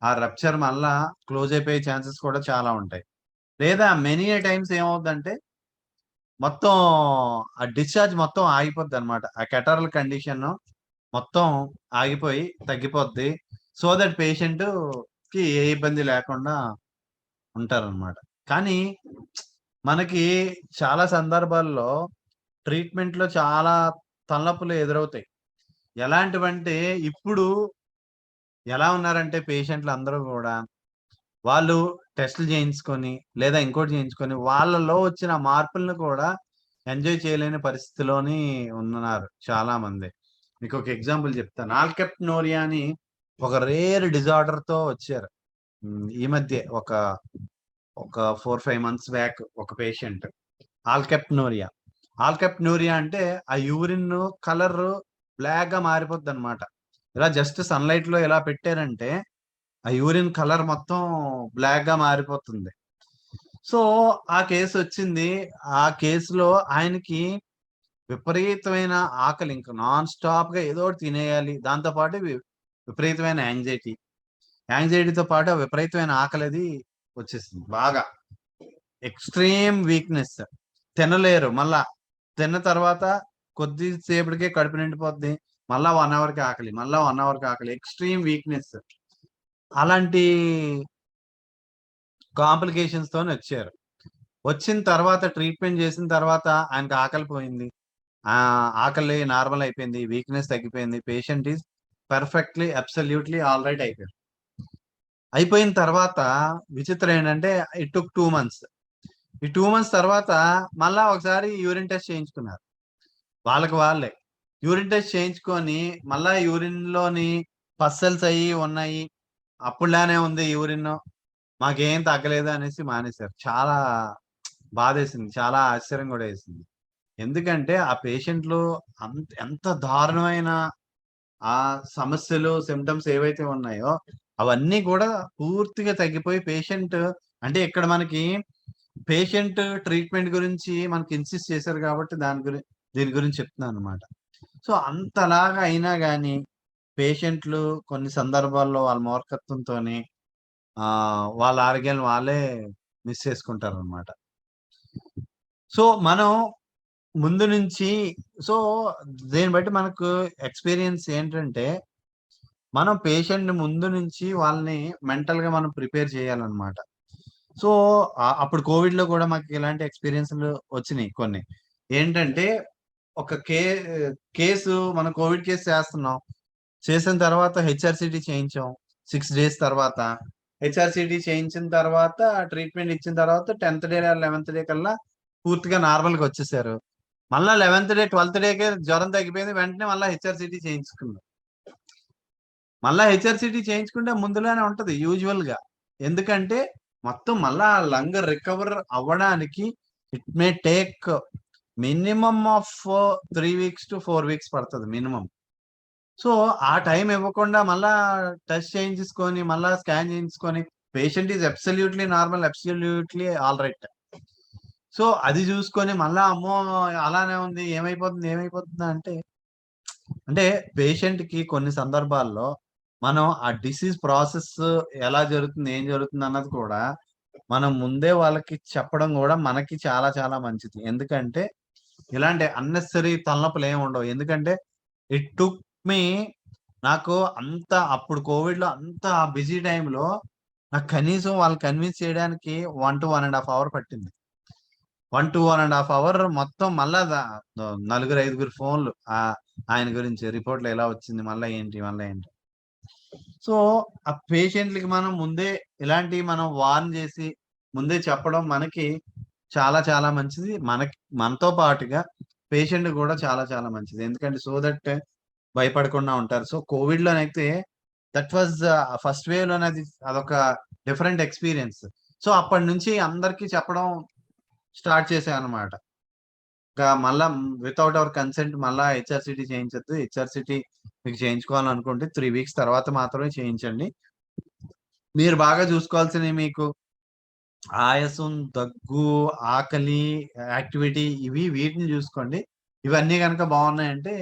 ఆ రప్చర్ మళ్ళా క్లోజ్ అయిపోయే ఛాన్సెస్ కూడా చాలా ఉంటాయి. లేదా మెనీ టైమ్స్ ఏమవుద్దంటే మొత్తం ఆ డిశ్చార్జ్ మొత్తం ఆగిపోద్ది అనమాట. ఆ కెటరల్ కండిషన్ మొత్తం ఆగిపోయి తగ్గిపోద్ది. సో దట్ పేషెంట్ కి ఏ ఇబ్బంది లేకుండా ఉంటారనమాట. కానీ మనకి చాలా సందర్భాల్లో ట్రీట్మెంట్ లో చాలా తలనొప్పులు ఎదురవుతాయి. ఎలాంటివంటే ఇప్పుడు ఎలా ఉన్నారంటే పేషెంట్లు అందరూ కూడా వాళ్ళు టెస్టులు చేయించుకొని లేదా ఇంకోటి చేయించుకొని వాళ్ళలో వచ్చిన మార్పులను కూడా ఎంజాయ్ చేయలేని పరిస్థితిలోని ఉన్నారు చాలా మంది. మీకు ఒక ఎగ్జాంపుల్ చెప్తాను. ఆల్కెప్టోనూరియా అని ఒక రేర్ డిజార్డర్ తో వచ్చారు. ఈ మధ్య ఒక ఒక 4-5 మంత్స్ బ్యాక్ ఒక పేషెంట్. ఆల్కెప్టోనూరియా. ఆల్కెప్టోనూరియా అంటే ఆ యూరిన్ కలర్ బ్లాక్ గా మారిపోద్ది అనమాట. ఇలా జస్ట్ సన్లైట్ లో ఇలా పెట్టారంటే ఆ యూరిన్ కలర్ మొత్తం బ్లాక్ గా మారిపోతుంది. సో ఆ కేసు వచ్చింది. ఆ కేసులో ఆయనకి విపరీతమైన ఆకలి, ఇంకా నాన్ స్టాప్ గా ఏదో ఒకటి తినేయాలి. దాంతో పాటు విపరీతమైన యాంగ్జైటీతో పాటు విపరీతమైన ఆకలి అది వచ్చేసింది. బాగా ఎక్స్ట్రీమ్ వీక్నెస్, తినలేరు. మళ్ళా తిన్న తర్వాత కొద్దిసేపటికే కడుపు నిండిపోద్ది. మళ్ళా 1 అవర్ కి ఆకలి, మళ్ళా 1 అవర్ కి ఆకలి, ఎక్స్ట్రీమ్ వీక్నెస్. అలాంటి కాంప్లికేషన్స్ తోని వచ్చారు. వచ్చిన తర్వాత ట్రీట్మెంట్ చేసిన తర్వాత ఆయనకి ఆకలి పోయింది. ఆకలి నార్మల్ అయిపోయింది. వీక్నెస్ తగ్గిపోయింది. Patient is perfectly, absolutely all right అయిపోయారు. అయిపోయిన తర్వాత విచిత్రం ఏంటంటే ఇట్ టుక్ 2 మంత్స్. ఈ 2 మంత్స్ తర్వాత మళ్ళా ఒకసారి యూరిన్ టెస్ట్ చేయించుకున్నారు. వాళ్ళకి వాళ్ళే. యూరిన్ టెస్ట్ చేయించుకొని మళ్ళా యూరిన్‌లోని పస్సెల్స్ అయ్యి ఉన్నాయి. అప్పుడులానే ఉంది యూరిన్. మాకేం తగ్గలేదు అనేసి మానేశారు. చాలా బాధేసింది. చాలా ఆశ్చర్యం కూడా వేసింది. ఎందుకంటే ఆ పేషెంట్లు ఎంత దారుణమైన ఆ సమస్యలు, సింప్టమ్స్ ఏవైతే ఉన్నాయో అవన్నీ కూడా పూర్తిగా తగ్గిపోయి పేషెంట్, అంటే ఇక్కడ మనకి పేషెంట్ ట్రీట్మెంట్ గురించి మనకి ఇన్సిస్ట్ చేశారు కాబట్టి దీని గురించి చెప్తున్నాను అనమాట. సో అంతలాగా అయినా గాని పేషెంట్లు కొన్ని సందర్భాల్లో వాళ్ళ మూర్ఖత్వంతోని వాళ్ళ ఆరోగ్యాన్ని వాళ్ళే మిస్ చేసుకుంటారనమాట. సో మనం ముందు నుంచి, సో దీన్ని బట్టి మనకు ఎక్స్పీరియన్స్ ఏంటంటే మనం పేషెంట్ ముందు నుంచి వాళ్ళని మెంటల్ గా మనం ప్రిపేర్ చేయాలన్నమాట. సో అప్పుడు కోవిడ్ లో కూడా మాకు ఇలాంటి ఎక్స్పీరియన్స్‌లు వచ్చినాయి కొన్ని. ఏంటంటే ఒక కేసు మనం కోవిడ్ కేసు చేస్తున్నాం. చేసిన తర్వాత హెచ్ఆర్‌సిటీ చేయించాం. 6 డేస్ తర్వాత. హెచ్ఆర్‌సిటీ చేయించిన తర్వాత ట్రీట్మెంట్ ఇచ్చిన తర్వాత 10థ్ డే, 11థ్ డే కల్లా పూర్తిగా నార్మల్‌గా వచ్చేసారు. మళ్ళా 11థ్ డే, 12థ్ డేకే జ్వరం తగ్గిపోయింది. వెంటనే మళ్ళా హెచ్ఆర్‌సిటీ చేయించుకున్నాం. మళ్ళా హెచ్ఆర్‌సిటీ చేయించుకుంటే ముందులానే ఉంటది యూజువల్‌గా. ఎందుకంటే మొత్తం మళ్ళా లంగ్ రికవర్ అవ్వడానికి it may take minimum of 3 weeks to 4 weeks పడతది మినిమమ్. సో ఆ టైం ఇవ్వకుండా మళ్ళా టెస్ట్ చేయించేసుకొని, మళ్ళా స్కాన్ చేయించుకొని patient is absolutely normal, absolutely all right. So అది చూసుకొని మళ్ళా అమ్మో! అలానే ఉంది, ఏమైపోతుంది అంటే పేషెంట్‌కి కొన్ని సందర్భాల్లో మనం ఆ డిసీజ్ ప్రాసెస్ ఎలా జరుగుతుంది, ఏం జరుగుతుంది అన్నది కూడా మనం ముందే వాళ్ళకి చెప్పడం గూడా మనకి చాలా చాలా మంచిది. ఎందుకంటే ఇలాంటి అన్నెసరీ తలనొప్పులు ఏమి ఉండవు. ఎందుకంటే ఇట్ టుక్ మీ నాకు అంత అప్పుడు కోవిడ్‌లో అంత బిజీ టైమ్‌లో నాకు కనీసం వాళ్ళని కన్విన్స్ చేయడానికి 1-1.5 అవర్ పట్టింది. 1-1.5 అవర్ మొత్తం మళ్ళా నలుగురు, ఐదుగురు ఫోన్‌లు ఆయన గురించి రిపోర్ట్‌లో ఎలా వచ్చింది? మళ్ళా ఏంటి? మళ్ళా ఏంటి? సో, ఆ పేషెంట్‌లకి మనం ముందే ఇలాంటివి మనం వార్న్ చేసి, ముందే చెప్పడం మనకి చాలా చాలా మంచిది. మనతో పాటుగా పేషెంట్ కూడా చాలా చాలా మంచిది. ఎందుకంటే సో దట్ భయపడకుండా ఉంటారు. సో, కోవిడ్‌లోనైతే దట్ వాస్ ఫస్ట్ వేవ్‌లోనది అదొక డిఫరెంట్ ఎక్స్‌పీరియన్స్. సో, అప్పటినుంచి అందరికి చెప్పడం స్టార్ట్ చేశామనమాట. మళ్ళా వితౌట్ అవర్ కన్సెంట్ మళ్ళా హెచ్ఆర్‌సిటీ చేయించొద్దు. హెచ్ఆర్‌సిటీ మీకు చేయించుకోవాలనుకుంటే 3 వీక్స్ తర్వాత మాత్రమే చేయించండి. మీరు బాగా చూసుకోవాల్సినవి మీకు ఆయాసం, దగ్గు, ఆకలి, యాక్టివిటీ వీటిని చూసుకోండి. ఇవన్నీ గనక బాగున్నాయంటే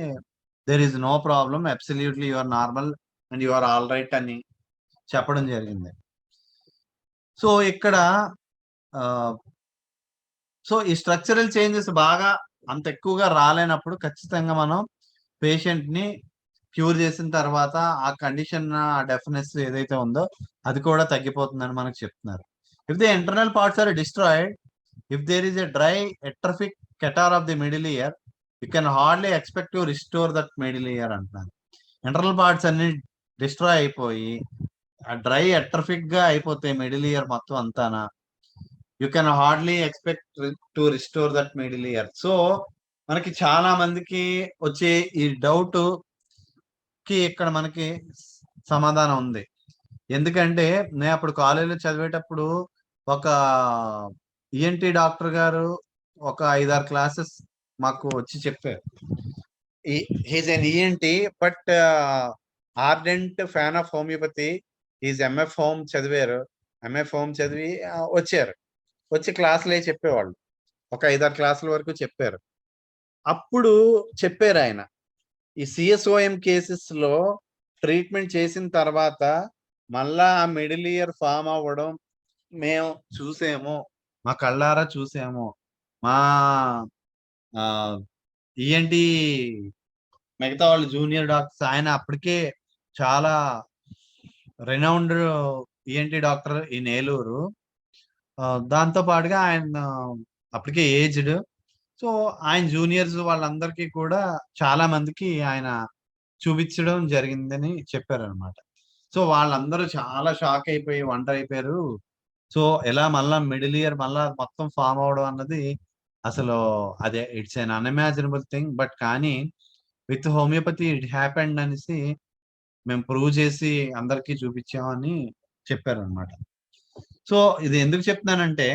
there is no problem. Absolutely you are normal and you are all right అని చెప్పడం జరిగింది. సో, ఇక్కడ ఆహ్, సో, ఈ స్ట్రక్చరల్ చేంజెస్ బాగా అంత ఎక్కువగా రాలేనప్పుడు ఖచ్చితంగా మనం పేషెంట్‌ని క్యూర్ చేసిన తర్వాత ఆ కండిషన్ డెఫ్‌నెస్ ఏదైతే ఉందో అది కూడా తగ్గిపోతుందని మనకు చెప్తున్నారు. If the internal parts are destroyed, if there is a dry atrophic catarrh of the middle ear, you can hardly expect to restore that middle ear అంటున్నారు. ఇంటర్నల్ పార్ట్స్ అన్ని డిస్ట్రాయ్ అయిపోయి డ్రై ఎట్రోఫిక్ గా అయిపోతే middle ear మొత్తం అంతానా, you can hardly expect to restore that middle ear. So మనకి చాలా మందికి వచ్చే ఈ డౌట్ కి ఇక్కడ మనకి సమాధానం ఉంది. ఎందుకంటే నేను అప్పుడు కాలేజీలో చదివేటప్పుడు ఒక ఈఎన్టీ డాక్టర్ గారు ఒక 5-6 క్లాసెస్ మాకు వచ్చి చెప్పారు. He's an ENT but ardent fan of homeopathy. Is MF hom చదివారు. ఎంఎఫ్ హోమ్ చదివి వచ్చారు. వచ్చి క్లాసులే చెప్పేవాళ్ళు. ఒక 5-6 క్లాసుల వరకు చెప్పారు. అప్పుడు చెప్పారు ఆయన. ఈ సిఎస్ఓఎం కేసెస్ లో ట్రీట్మెంట్ చేసిన తర్వాత మళ్ళా ఆ మిడిల్ ఇయర్ ఫామ్ అవ్వడం మేము చూసాము. మా కళ్ళారా చూసాము. మా ఈఎన్టీ మిగతా వాళ్ళు జూనియర్ డాక్టర్స్ ఆయన అప్పటికే చాలా రెనౌండ్ ఈఎన్టీ డాక్టర్ ఈ నేలూరు. దాంతో పాటుగా ఆయన అప్పటికే ఏజ్డ్. సో ఆయన జూనియర్స్ వాళ్ళందరికీ కూడా చాలా మందికి ఆయన చూపించడం జరిగిందని చెప్పారనమాట. సో వాళ్ళందరూ చాలా షాక్ అయిపోయి వండర్ అయిపోయారు. సో ఎలా మళ్ళా మిడిల్ ఇయర్ మళ్ళా మొత్తం ఫామ్ అవడం అన్నది అసలు అదే it's an unimaginable thing. But కానీ విత్ హోమియోపతి ఇట్ హ్యాపెండ్ అనేసి మేము ప్రూవ్ చేసి అందరికీ చూపించామని చెప్పారనమాట. సో ఇది ఎందుకు చెప్తున్నానంటే,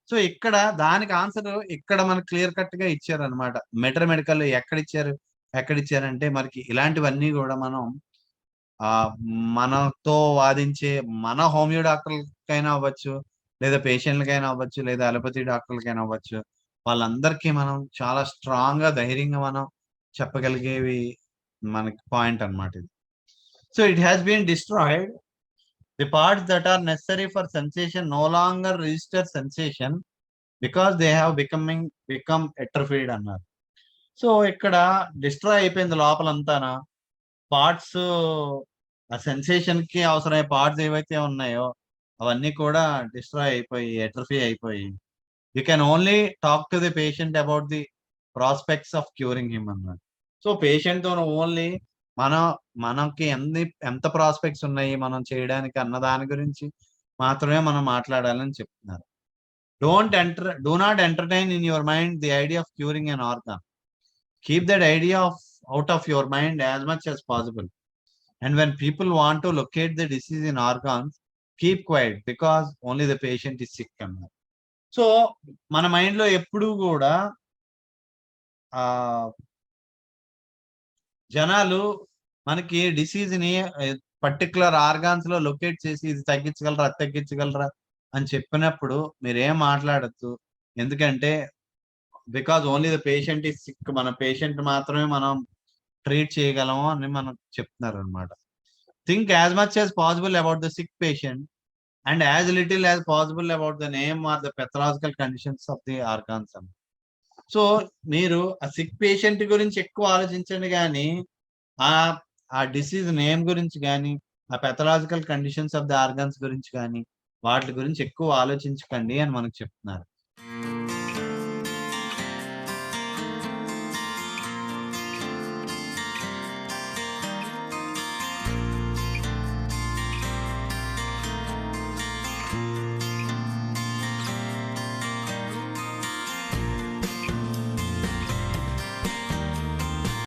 సో ఇక్కడ దానికి ఆన్సర్ ఇక్కడ మనకు క్లియర్ కట్ గా ఇచ్చారనమాట. మెడికల్ ఎక్కడిచ్చారంటే మనకి ఇలాంటివన్నీ కూడా మనం మనతో వాదించే మన హోమియో డాక్టర్లకైనా అవ్వచ్చు, లేదా పేషెంట్లకైనా అవ్వచ్చు, లేదా అలోపతి డాక్టర్లకైనా అవ్వచ్చు. వాళ్ళందరికీ మనం చాలా స్ట్రాంగ్ గా ధైర్యంగా మనం చెప్పగలిగేవి మనకి పాయింట్ అన్నమాట ఇది. So it has been destroyed. The parts that are necessary for sensation no longer register sensation because they have become atrophied అన్నారు. సో ఇక్కడ డిస్ట్రాయ్ అయిపోయింది లోపలంతానా. పార్ట్స్ ఆ సెన్సేషన్ కి అవసరమయ్యే పార్ట్స్ ఏవైతే ఉన్నాయో అవన్నీ కూడా డిస్ట్రాయ్ అయిపోయి ఎట్రఫీ అయిపోయి you can only talk to the patient about the prospects of curing him అన్నారు. సో పేషెంట్ తో ఓన్లీ మనం మనకి ఎంత ప్రాస్పెక్ట్స్ ఉన్నాయి మనం చేయడానికి అన్న దాని గురించి మాత్రమే మనం మాట్లాడాలని చెప్తున్నారు. Do not entertain in your mind the idea of curing an organ. Keep that idea out of your mind as much as possible. And when people want to locate the disease in organs, keep quiet because only the patient is sick అన్నారు. So మన mind లో ఎప్పుడూ కూడా ఆ జనాలు మనకి disease ని particular organs లో లొకేట్ చేసి ఇది తగ్గించగలరా అది తగ్గించగలరా అని చెప్పినప్పుడు మీరేం మాట్లాడద్దు. ఎందుకంటే because only the patient is sick. మన పేషెంట్ మాత్రమే మనం ట్రీట్ చేయగలము అని మనం చెప్తున్నారు అనమాట. Think as much as possible about the sick patient and as little as possible about the name or the pathological conditions of the organs. So, మీరు ఆ సిక్ పేషెంట్ గురించి ఎక్కువ ఆలోచించండి గానీ, ఆహ్, ఆ డిసీజ్ నేమ్ గురించి గానీ, ఆ pathological conditions of the organs గురించి గానీ, వాటి గురించి ఎక్కువ ఆలోచించకండి అని మనకు చెప్తున్నారు.